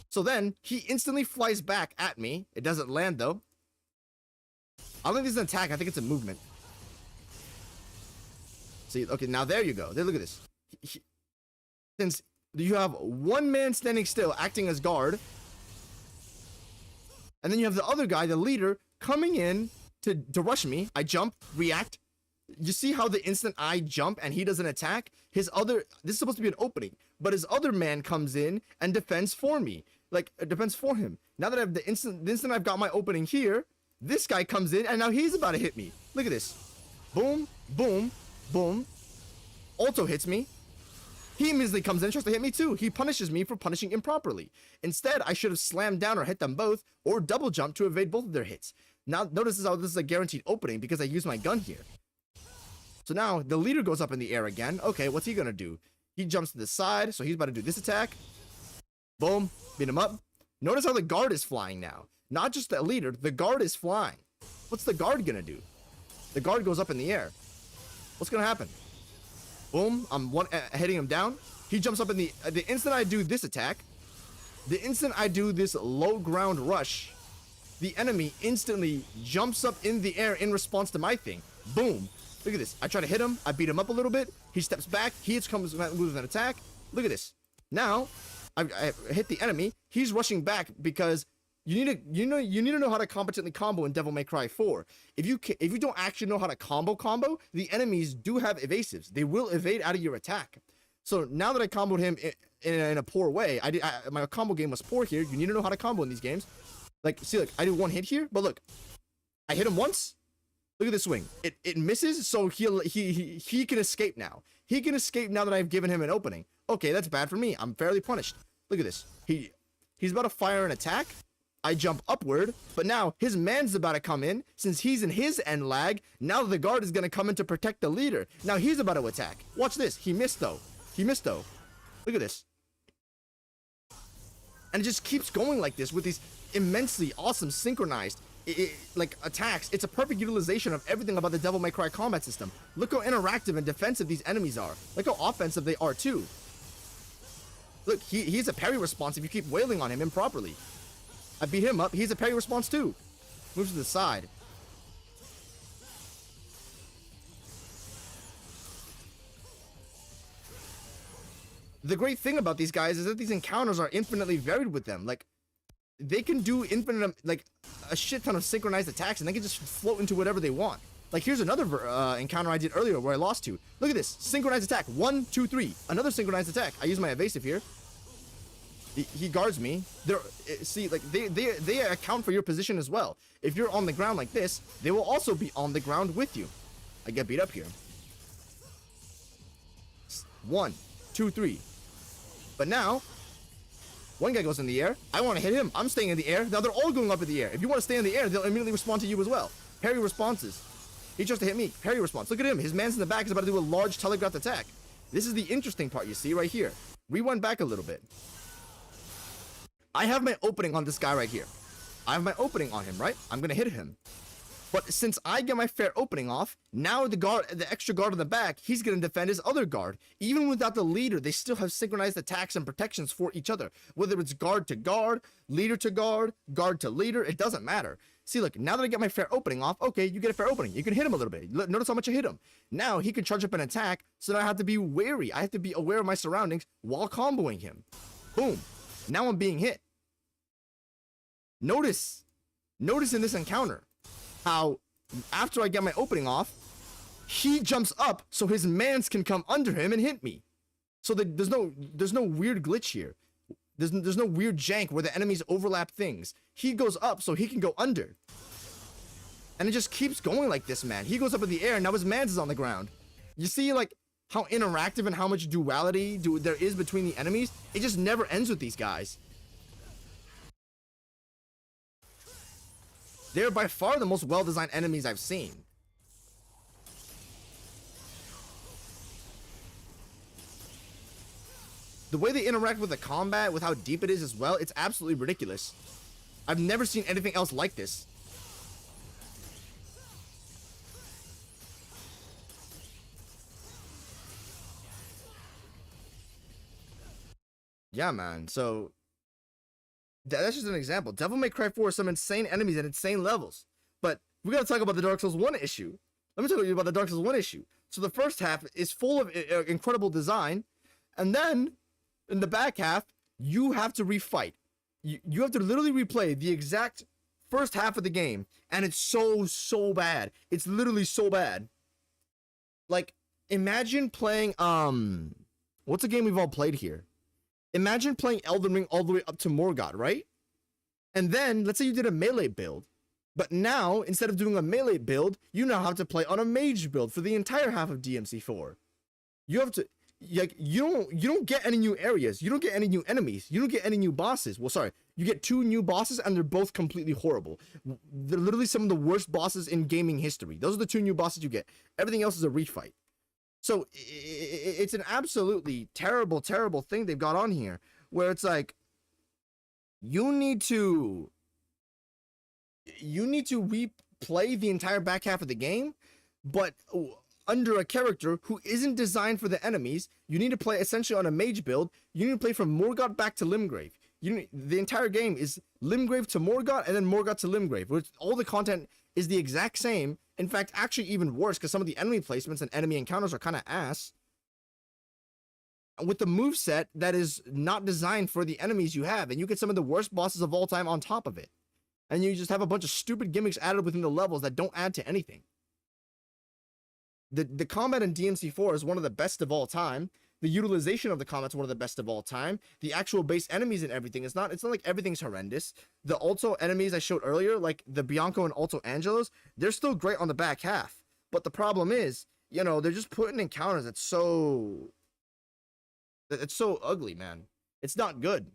So then, he instantly flies back at me. It doesn't land though. I don't think this is an attack. I think it's a movement. See, okay, now there you go. There, look at this. Since you have one man standing still, acting as guard, and then you have the other guy, the leader, coming in to rush me. I jump, react. You see how the instant I jump and he doesn't attack, this is supposed to be an opening, but his other man comes in and defends for me. Like, defends for him. Now that I have the instant I've got my opening here, this guy comes in and now he's about to hit me. Look at this. Boom, boom, boom. Also hits me. He immediately comes in and tries to hit me too. He punishes me for punishing improperly. Instead, I should have slammed down or hit them both or double jump to evade both of their hits. Now, notice how this is a guaranteed opening because I used my gun here. So now, the leader goes up in the air again. Okay, what's he gonna do? He jumps to the side, so he's about to do this attack. Boom, beat him up. Notice how the guard is flying now. Not just the leader, the guard is flying. What's the guard gonna do? The guard goes up in the air. What's gonna happen? Boom, I'm hitting him down. He jumps up in the instant I do this attack, the instant I do this low ground rush, the enemy instantly jumps up in the air in response to my thing. Boom. Look at this. I try to hit him. I beat him up a little bit. He steps back. He comes with an attack. Look at this. Now, I hit the enemy. He's rushing back because you need to know how to competently combo in Devil May Cry 4. If you don't actually know how to combo, the enemies do have evasives. They will evade out of your attack. So now that I comboed him in a poor way, my combo game was poor here. You need to know how to combo in these games. Like, see, look, I do one hit here, but look, I hit him once. Look at this swing. It misses, so he can escape now. He can escape now that I've given him an opening. Okay, that's bad for me. I'm fairly punished. Look at this. He's about to fire an attack. I jump upward, but now his man's about to come in. Since he's in his end lag, now the guard is going to come in to protect the leader. Now he's about to attack. Watch this. He missed though. Look at this. And it just keeps going like this with these immensely awesome synchronized like attacks. It's a perfect utilization of everything about the Devil May Cry combat system. Look how interactive and defensive these enemies are. Look how offensive they are too. Look, he's a parry response if you keep wailing on him improperly. I beat him up. He's a parry response too. Moves to the side. The great thing about these guys is that these encounters are infinitely varied with them. Like, they can do infinite, like, a shit ton of synchronized attacks, and they can just float into whatever they want. Like, here's another encounter I did earlier where I lost to. Look at this. Synchronized attack. 1, 2, 3. Another synchronized attack. I use my evasive here. He guards me. See, like, they account for your position as well. If you're on the ground like this, they will also be on the ground with you. I get beat up here. 1, 2, 3. But now, one guy goes in the air. I want to hit him. I'm staying in the air. Now they're all going up in the air. If you want to stay in the air, they'll immediately respond to you as well. Parry responses. He tries to hit me. Parry response. Look at him. His man's in the back is about to do a large telegraphed attack. This is the interesting part you see right here. Rewind back a little bit. I have my opening on this guy right here. I have my opening on him, right? I'm going to hit him. But since I get my fair opening off, now the extra guard on the back, he's going to defend his other guard. Even without the leader, they still have synchronized attacks and protections for each other. Whether it's guard to guard, leader to guard, guard to leader, it doesn't matter. See, look, now that I get my fair opening off, okay, you get a fair opening. You can hit him a little bit. Notice how much I hit him. Now he can charge up an attack, so now I have to be wary. I have to be aware of my surroundings while comboing him. Boom. Now I'm being hit. Notice in this encounter how after I get my opening off, he jumps up so his mans can come under him and hit me. So that there's no weird glitch here. There's no weird jank where the enemies overlap things. He goes up so he can go under. And it just keeps going like this, man. He goes up in the air and now his mans is on the ground. You see like how interactive and how much duality there is between the enemies? It just never ends with these guys. They're by far the most well-designed enemies I've seen. The way they interact with the combat, with how deep it is as well, it's absolutely ridiculous. I've never seen anything else like this. Yeah, man. So that's just an example. Devil May Cry 4 is some insane enemies at insane levels. But we gotta talk about the Dark Souls 1 issue. Let me tell you about the Dark Souls 1 issue. So the first half is full of incredible design, and then in the back half, you have to refight. You have to literally replay the exact first half of the game, and it's so bad. It's literally so bad. Like, imagine playing what's a game we've all played here? Imagine playing Elden Ring all the way up to Morgott, right? And then let's say you did a melee build, but now instead of doing a melee build, you now have to play on a mage build for the entire half of DMC4. You have to like you don't get any new areas, you don't get any new enemies, you don't get any new bosses. Well, sorry, you get 2 new bosses and they're both completely horrible. They're literally some of the worst bosses in gaming history. Those are the 2 new bosses you get. Everything else is a refight. So it's an absolutely terrible thing they've got on here, where it's like you need to replay the entire back half of the game, but under a character who isn't designed for the enemies. You need to play essentially on a mage build. You need to play from Morgott back to Limgrave. The entire game is Limgrave to Morgott and then Morgott to Limgrave, which all the content is the exact same. In fact, actually even worse, because some of the enemy placements and enemy encounters are kind of ass. With the moveset that is not designed for the enemies you have, and you get some of the worst bosses of all time on top of it. And you just have a bunch of stupid gimmicks added within the levels that don't add to anything. The combat in DMC4 is one of the best of all time. The utilization of the combat is one of the best of all time. The actual base enemies and everything, it's not like everything's horrendous. The Alto enemies I showed earlier, like the Bianco and Alto Angelos, they're still great on the back half. But the problem is, you know, they're just putting encounters that's so ugly, man. It's not good.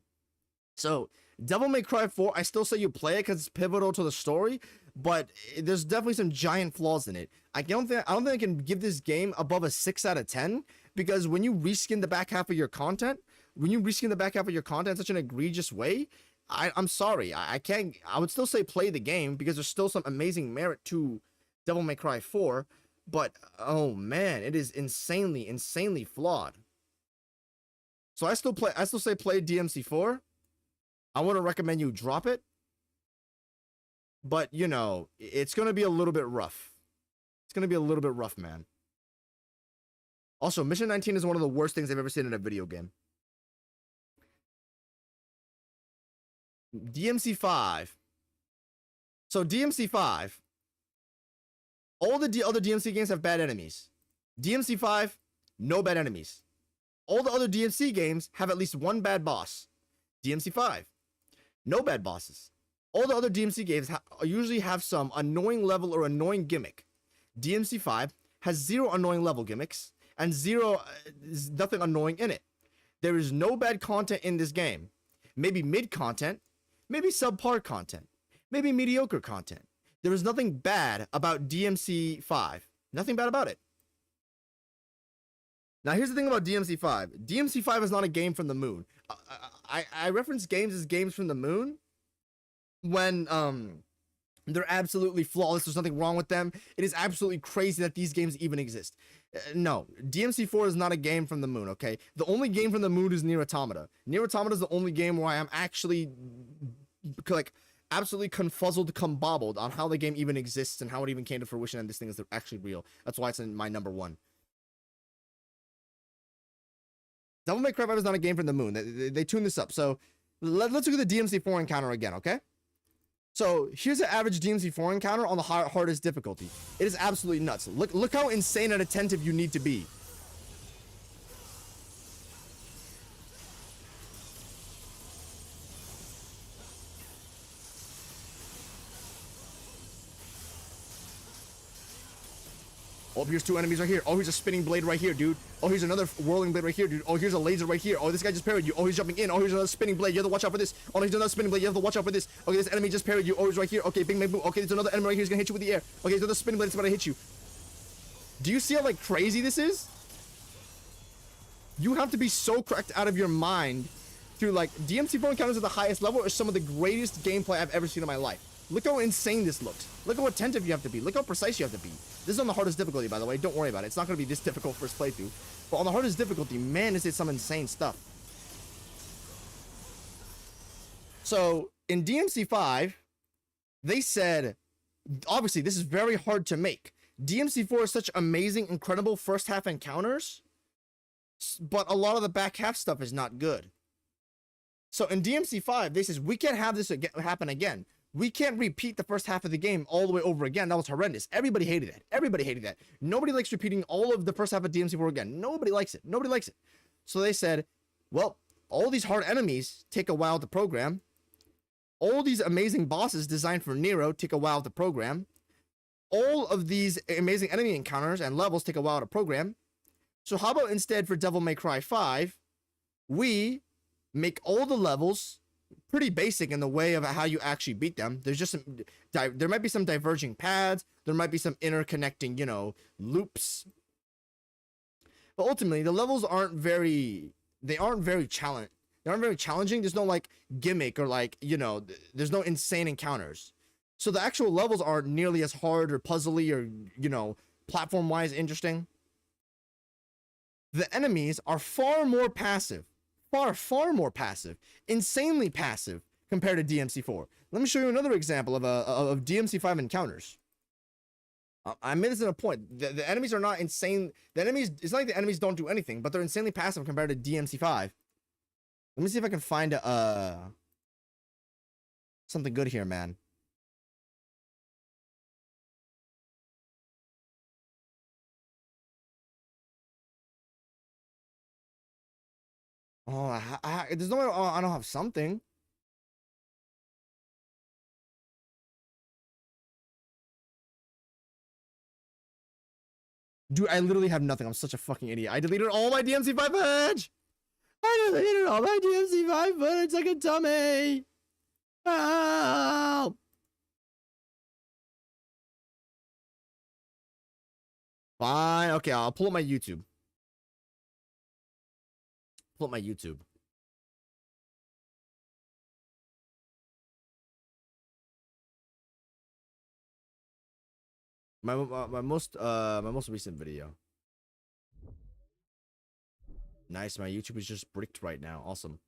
So Devil May Cry 4, I still say you play it because it's pivotal to the story, but there's definitely some giant flaws in it. I don't think I can give this game above a 6 out of 10, because when you reskin the back half of your content, in such an egregious way, I'm sorry, I can't. I would still say play the game because there's still some amazing merit to Devil May Cry 4, but oh man, it is insanely flawed. So I still say play DMC4. I want to recommend you drop it, but you know, it's going to be a little bit rough. It's going to be a little bit rough, man. Also, Mission 19 is one of the worst things I've ever seen in a video game. DMC5. So DMC5, all the other DMC games have bad enemies. DMC5, no bad enemies. All the other DMC games have at least one bad boss. DMC5, no bad bosses. All the other DMC games usually have some annoying level or annoying gimmick. DMC5 has 0 annoying level gimmicks and nothing annoying in it. There is no bad content in this game. Maybe mid content, maybe subpar content, maybe mediocre content. There is nothing bad about DMC5. Nothing bad about it. Now, here's the thing about DMC5. DMC5 is not a game from the moon. I reference games as games from the moon when they're absolutely flawless. There's nothing wrong with them. It is absolutely crazy that these games even exist. No, DMC4 is not a game from the moon, okay? The only game from the moon is Nier Automata. Nier Automata is the only game where I am actually, like, absolutely confuzzled, combobbled on how the game even exists and how it even came to fruition and this thing is actually real. That's why it's in my number 1. Devil May Cry 5 is not a game from the moon. They tuned this up. So let's look at the DMC4 encounter again, okay? So here's an average DMC4 encounter on the hardest difficulty. It is absolutely nuts. Look how insane and attentive you need to be. Oh, here's 2 enemies right here. Oh, here's a spinning blade right here, dude. Oh, here's another whirling blade right here, dude. Oh, here's a laser right here. Oh, this guy just parried you. Oh, he's jumping in. Oh, here's another spinning blade. You have to watch out for this. Oh, here's another spinning blade. You have to watch out for this. Okay, this enemy just parried you. Oh, he's right here. Okay, bing, bang, boom. Okay, there's another enemy right here. He's gonna hit you with the air. Okay, there's another spinning blade. It's about to hit you. Do you see how, like, crazy this is? You have to be so cracked out of your mind through, like, DMC4 encounters at the highest level are some of the greatest gameplay I've ever seen in my life. Look how insane this looks. Look how attentive you have to be. Look how precise you have to be. This is on the hardest difficulty, by the way. Don't worry about it. It's not going to be this difficult first playthrough. But on the hardest difficulty, man, is it some insane stuff. So, in DMC5, they said, obviously, this is very hard to make. DMC4 is such amazing, incredible first half encounters, but a lot of the back half stuff is not good. So, in DMC5, they says, we can't have this happen again. We can't repeat the first half of the game all the way over again. That was horrendous. Everybody hated that. Everybody hated that. Nobody likes repeating all of the first half of DMC4 again. Nobody likes it. Nobody likes it. So they said, well, all these hard enemies take a while to program. All these amazing bosses designed for Nero take a while to program. All of these amazing enemy encounters and levels take a while to program. So how about instead for Devil May Cry 5, we make all the levels pretty basic in the way of how you actually beat them. There's just there might be some diverging paths. There might be some interconnecting, loops. But ultimately, the levels aren't very challenging. They aren't very challenging. There's no like gimmick or like, there's no insane encounters. So the actual levels aren't nearly as hard or puzzly or, platform-wise interesting. The enemies are far more passive. Far more passive, insanely passive compared to DMC4. Let me show you another example of DMC5 encounters. I made this in a point. The enemies are not insane. It's not like the enemies don't do anything, but they're insanely passive compared to DMC5. Let me see if I can find something good here, man. Oh, there's no way. Oh, I don't have something. Dude, I literally have nothing. I'm such a fucking idiot. I deleted all my DMC5 footage. I deleted all my DMC5 footage like a dummy. Help. Fine. Okay, I'll pull up my YouTube. Pull up my YouTube. My most recent video. Nice, my YouTube is just bricked right now. Awesome.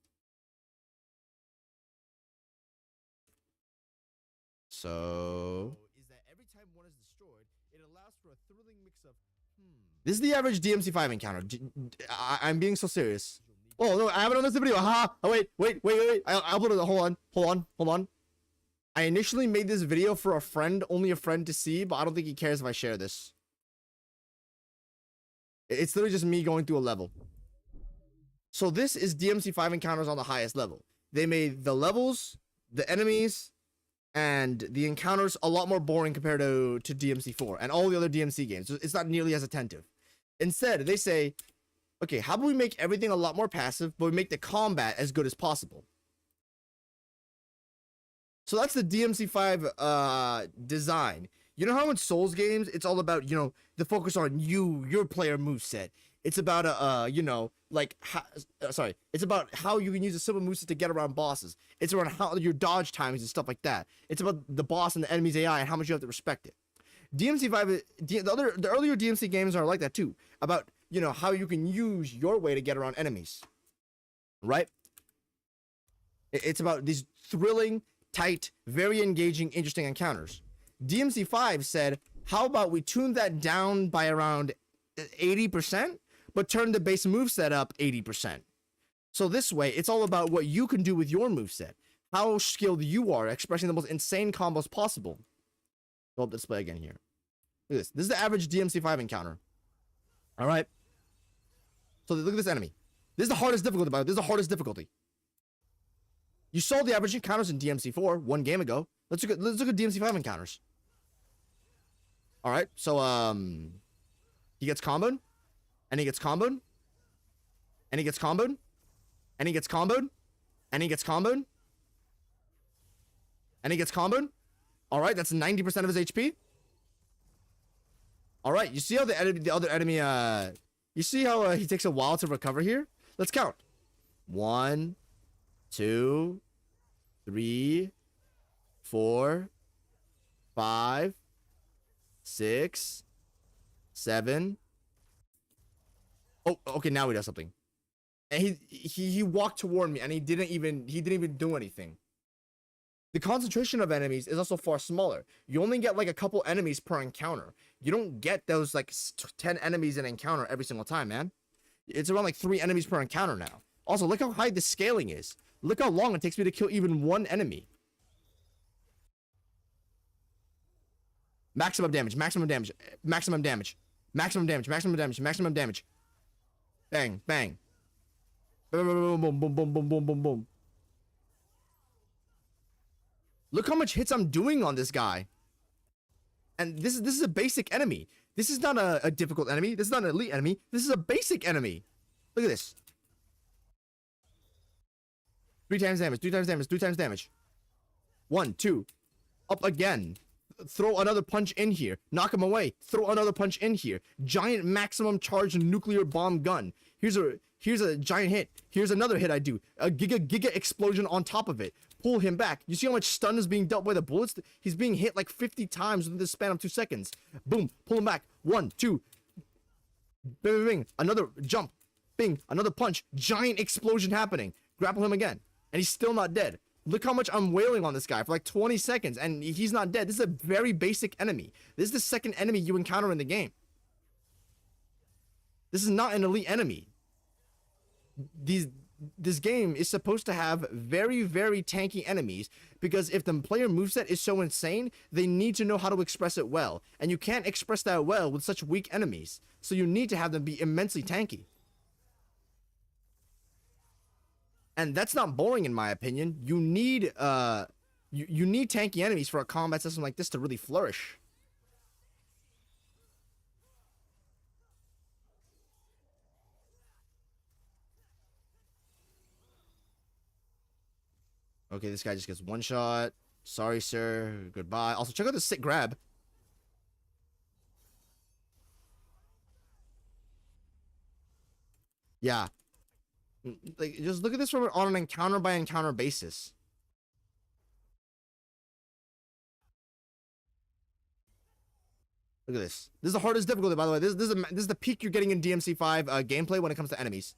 So is that every time one is destroyed, it allows for a thrilling mix of This is the average DMC5 encounter. I'm being so serious. Oh no, I have it on this video. Haha. Oh wait. I'll put it. Hold on. I initially made this video for a friend, only a friend to see, but I don't think he cares if I share this. It's literally just me going through a level. So this is DMC5 encounters on the highest level. They made the levels, the enemies, and the encounters a lot more boring compared to DMC4 and all the other DMC games. It's not nearly as attentive. Instead, they say, okay, how about we make everything a lot more passive, but we make the combat as good as possible? So that's the DMC5 design. You know how in Souls games, it's all about, the focus on your player moveset. It's about, it's about how you can use a simple moveset to get around bosses. It's around how your dodge times and stuff like that. It's about the boss and the enemy's AI and how much you have to respect it. DMC5, the earlier DMC games are like that too. About, how you can use your way to get around enemies. Right? It's about these thrilling, tight, very engaging, interesting encounters. DMC5 said, how about we tune that down by around 80%, but turn the base moveset up 80%. So this way, it's all about what you can do with your moveset, how skilled you are, expressing the most insane combos possible. Go up display again here. Look at this. This is the average DMC5 encounter. All right. So look at this enemy. This is the hardest difficulty, by the way. This is the hardest difficulty. You saw the average encounters in DMC4 one game ago. Let's look at DMC5 encounters. All right. So he gets comboed, and he gets comboed, and he gets comboed, and he gets comboed, and he gets comboed, and he gets comboed. All right, that's 90% of his HP. All right, you see how the other enemy, you see how he takes a while to recover here? Let's count. 1, 2, 3, 4, 5, 6, 7. Oh, okay, now he does something. And he walked toward me and he didn't even do anything. The concentration of enemies is also far smaller. You only get like a couple enemies per encounter. You don't get those like 10 enemies in an encounter every single time, man. It's around like 3 enemies per encounter now. Also, look how high the scaling is. Look how long it takes me to kill even one enemy. Maximum damage, maximum damage, maximum damage, maximum damage, maximum damage, maximum damage. Bang, bang. Boom, boom, boom, boom, boom, boom, boom, boom, boom. Look how much hits I'm doing on this guy. And this is a basic enemy. This is not a difficult enemy. This is not an elite enemy. This is a basic enemy. Look at this. 3 times damage, 3 times damage, 3 times damage. 1, 2. Up again. Throw another punch in here. Knock him away. Throw another punch in here. Giant maximum charge nuclear bomb gun. Here's a giant hit. Here's another hit I do. A giga explosion on top of it. Pull him back. You see how much stun is being dealt by the bullets? He's being hit like 50 times within the span of 2 seconds. Boom. Pull him back. 1, 2. Bing, bing, bing. Another jump. Bing. Another punch. Giant explosion happening. Grapple him again. And he's still not dead. Look how much I'm wailing on this guy for like 20 seconds and he's not dead. This is a very basic enemy. This is the second enemy you encounter in the game. This is not an elite enemy. This game is supposed to have very, very tanky enemies because if the player moveset is so insane, they need to know how to express it well. And you can't express that well with such weak enemies. So you need to have them be immensely tanky. And that's not boring in my opinion. You need you need tanky enemies for a combat system like this to really flourish. Okay, this guy just gets one shot. Sorry, sir. Goodbye. Also, check out the sick grab. Yeah. Like, just look at this on an encounter by encounter basis. Look at this. This is the hardest difficulty, by the way. This is the peak you're getting in DMC5 gameplay when it comes to enemies.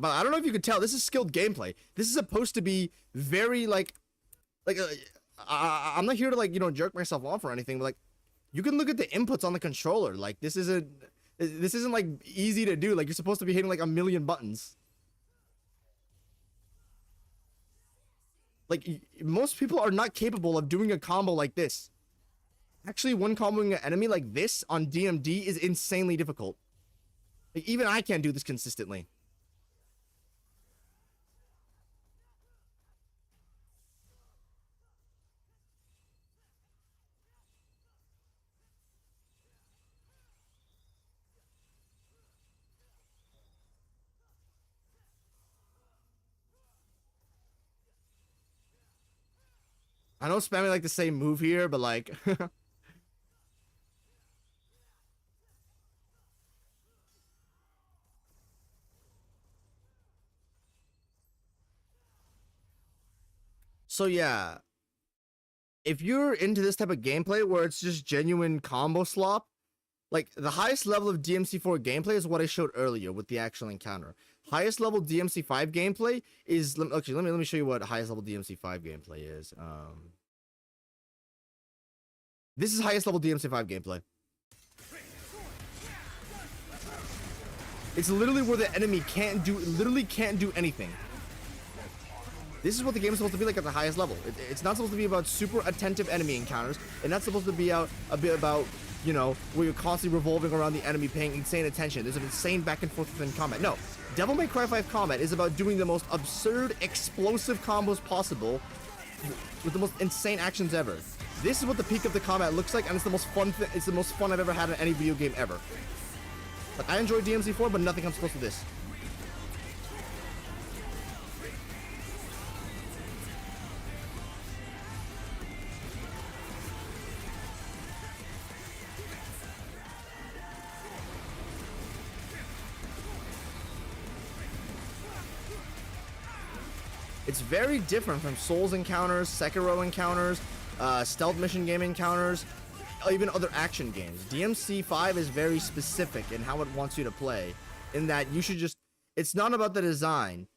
But I don't know if you could tell. This is skilled gameplay. This is supposed to be very I'm not here to like, you know, jerk myself off or anything, but like you can look at the inputs on the controller. Like this isn't like easy to do. Like you're supposed to be hitting like a million buttons. Like most people are not capable of doing a combo like this. Actually, one comboing an enemy like this on DMD is insanely difficult. Like even I can't do this consistently. I know spamming like the same move here, but like so yeah, if you're into this type of gameplay where it's just genuine combo slop, Like the highest level of DMC4 gameplay is what I showed earlier with the actual encounter. Highest level DMC5 gameplay is okay. Let me show you what highest level DMC5 gameplay is. This is highest level DMC5 gameplay. It's literally where the enemy can't do anything. This is what the game is supposed to be like at the highest level. It's not supposed to be about super attentive enemy encounters. It's not supposed to be a bit about, you know, where you're constantly revolving around the enemy, paying insane attention. There's an insane back and forth within combat. No, Devil May Cry 5 combat is about doing the most absurd, explosive combos possible with the most insane actions ever. This is what the peak of the combat looks like, and it's the most fun. It's the most fun I've ever had in any video game ever. Like, I enjoy DMC4, but nothing comes close to this. It's very different from Souls encounters, Sekiro encounters, stealth mission game encounters, even other action games. DMC5 is very specific in how it wants you to play, in that you should just, it's not about the design.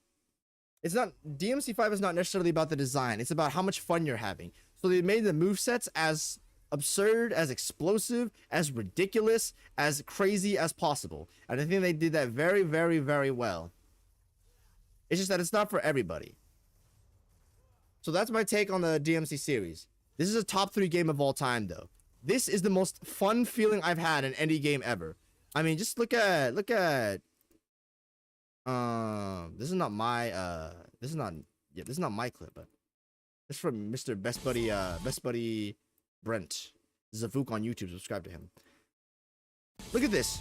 DMC5 is not necessarily about the design, it's about how much fun you're having. So they made the movesets as absurd, as explosive, as ridiculous, as crazy as possible. And I think they did that very, very, very well. It's just that it's not for everybody. So that's my take on the DMC series. This is a top 3 game of all time, though. This is the most fun feeling I've had in any game ever. I mean, just look at this is not my this is not my clip, but this is from Mr. Best Buddy Brent Zavuk on YouTube. Subscribe to him. Look at this.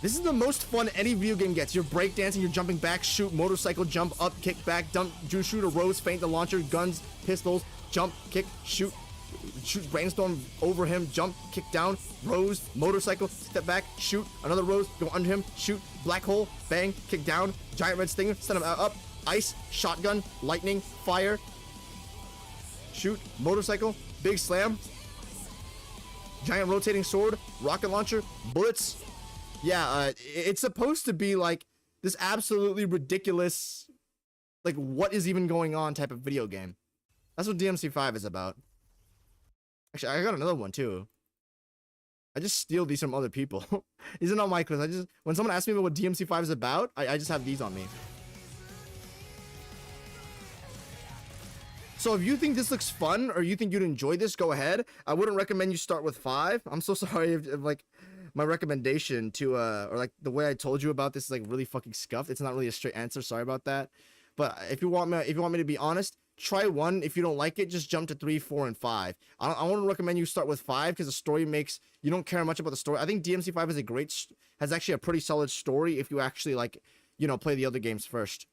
This is the most fun any video game gets. You're breakdancing, you're jumping back, shoot, motorcycle, jump up, kick back, dump, do shoot, a rose, feint the launcher, guns, pistols, jump, kick, shoot, brainstorm over him, jump, kick down, rose, motorcycle, step back, shoot, another rose, go under him, shoot, black hole, bang, kick down, giant red stinger, send him up, ice, shotgun, lightning, fire, shoot, motorcycle, big slam, giant rotating sword, rocket launcher, bullets. Yeah, it's supposed to be like this absolutely ridiculous, like, what is even going on type of video game. That's what DMC5 is about. Actually, I got another one too. I just steal these from other people. These are not my clips. When someone asks me what DMC5 is about, I just have these on me. So if you think this looks fun, or you think you'd enjoy this, go ahead. I wouldn't recommend you start with 5. I'm so sorry if like, my recommendation to or like the way I told you about this is like really fucking scuffed. It's not really a straight answer. Sorry about that. But if you want me to be honest, try 1. If you don't like it, just jump to 3, 4, and 5. I want to recommend you start with 5 because the story makes you don't care much about the story. I think DMC5 has actually a pretty solid story if you actually, like, you know, play the other games first.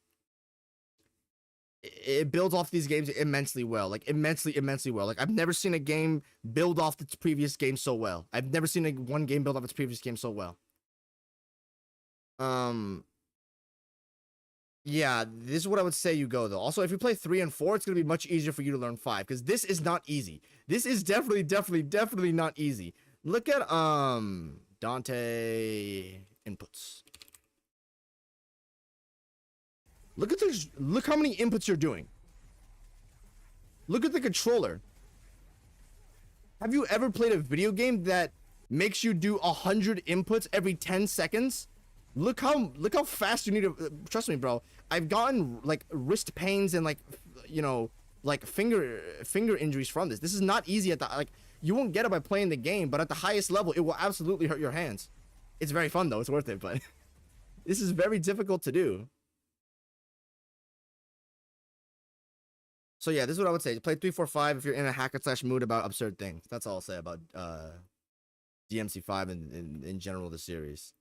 It builds off these games immensely well, like immensely well. Like, I've never seen a game build off its previous game so well. I've never seen one game build off its previous game so well. Yeah, this is what I would say you go, though. Also, if you play 3 and 4, it's gonna be much easier for you to learn 5, because this is not easy. This is definitely not easy. Look at Dante inputs. Look at this. Look how many inputs you're doing. Look at the controller. Have you ever played a video game that makes you do 100 inputs every 10 seconds? Look how fast you need to. Trust me, bro. I've gotten like wrist pains and, like, you know, like finger injuries from this. This is not easy at the, like, you won't get it by playing the game, but at the highest level, it will absolutely hurt your hands. It's very fun though. It's worth it, but this is very difficult to do. So yeah, this is what I would say. Play 3, 4, 5 if you're in a hack-slash mood about absurd things. That's all I'll say about DMC5 and in general the series.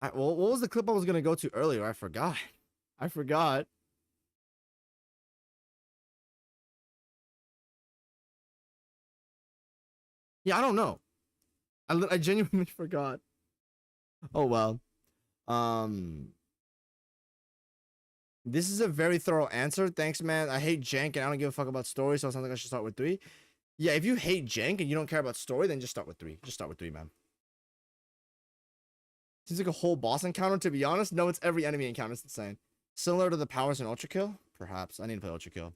Well, what was the clip I was gonna go to earlier? I forgot. Yeah, I don't know. I genuinely forgot. Oh well. This is a very thorough answer. Thanks, man. I hate jank and I don't give a fuck about story, so it sounds like I should start with 3. Yeah, if you hate jank and you don't care about story, then just start with 3. Just start with 3, man. Seems like a whole boss encounter, to be honest. No, it's every enemy encounter. It's insane. Similar to the powers in Ultra Kill? Perhaps. I need to play Ultra Kill.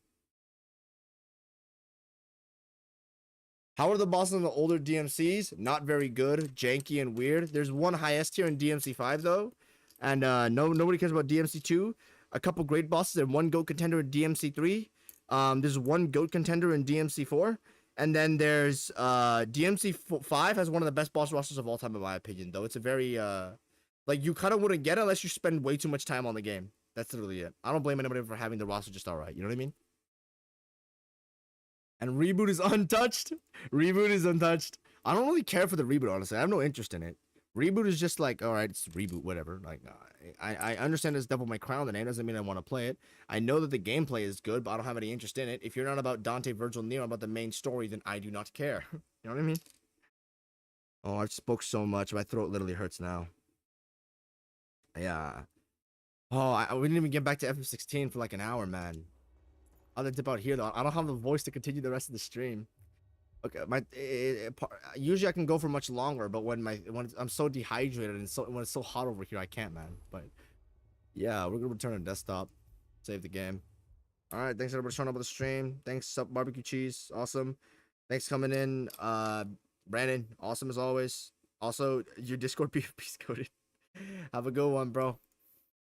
How are the bosses in the older DMCs? Not very good. Janky and weird. There's one highest tier in DMC 5, though. And nobody cares about DMC 2. A couple great bosses and one GOAT contender in DMC 3. There's one GOAT contender in DMC 4. And then there's DMC 5 has one of the best boss rosters of all time, in my opinion, though. It's a very like, you kind of wouldn't get it unless you spend way too much time on the game. That's literally it. I don't blame anybody for having the roster just alright. You know what I mean? And reboot is untouched. Reboot is untouched. I don't really care for the reboot, honestly. I have no interest in it. Reboot is just like, all right, it's reboot, whatever. Like, I understand it's Devil May Cry on the name. Doesn't mean I want to play it. I know that the gameplay is good, but I don't have any interest in it. If you're not about Dante, Virgil, Neo, about the main story, then I do not care. You know what I mean? Oh, I've spoke so much. My throat literally hurts now. Yeah. Oh, we didn't even get back to FF16 for like an hour, man. I'll dip out here though. I don't have the voice to continue the rest of the stream. Okay, usually I can go for much longer, but when I'm so dehydrated and when it's so hot over here, I can't, man. But yeah, we're gonna return to desktop, save the game. All right, thanks everybody for showing up on the stream. Thanks, barbecue cheese, awesome. Thanks coming in, Brandon, awesome as always. Also, your Discord PvP's coded. Have a good one, bro.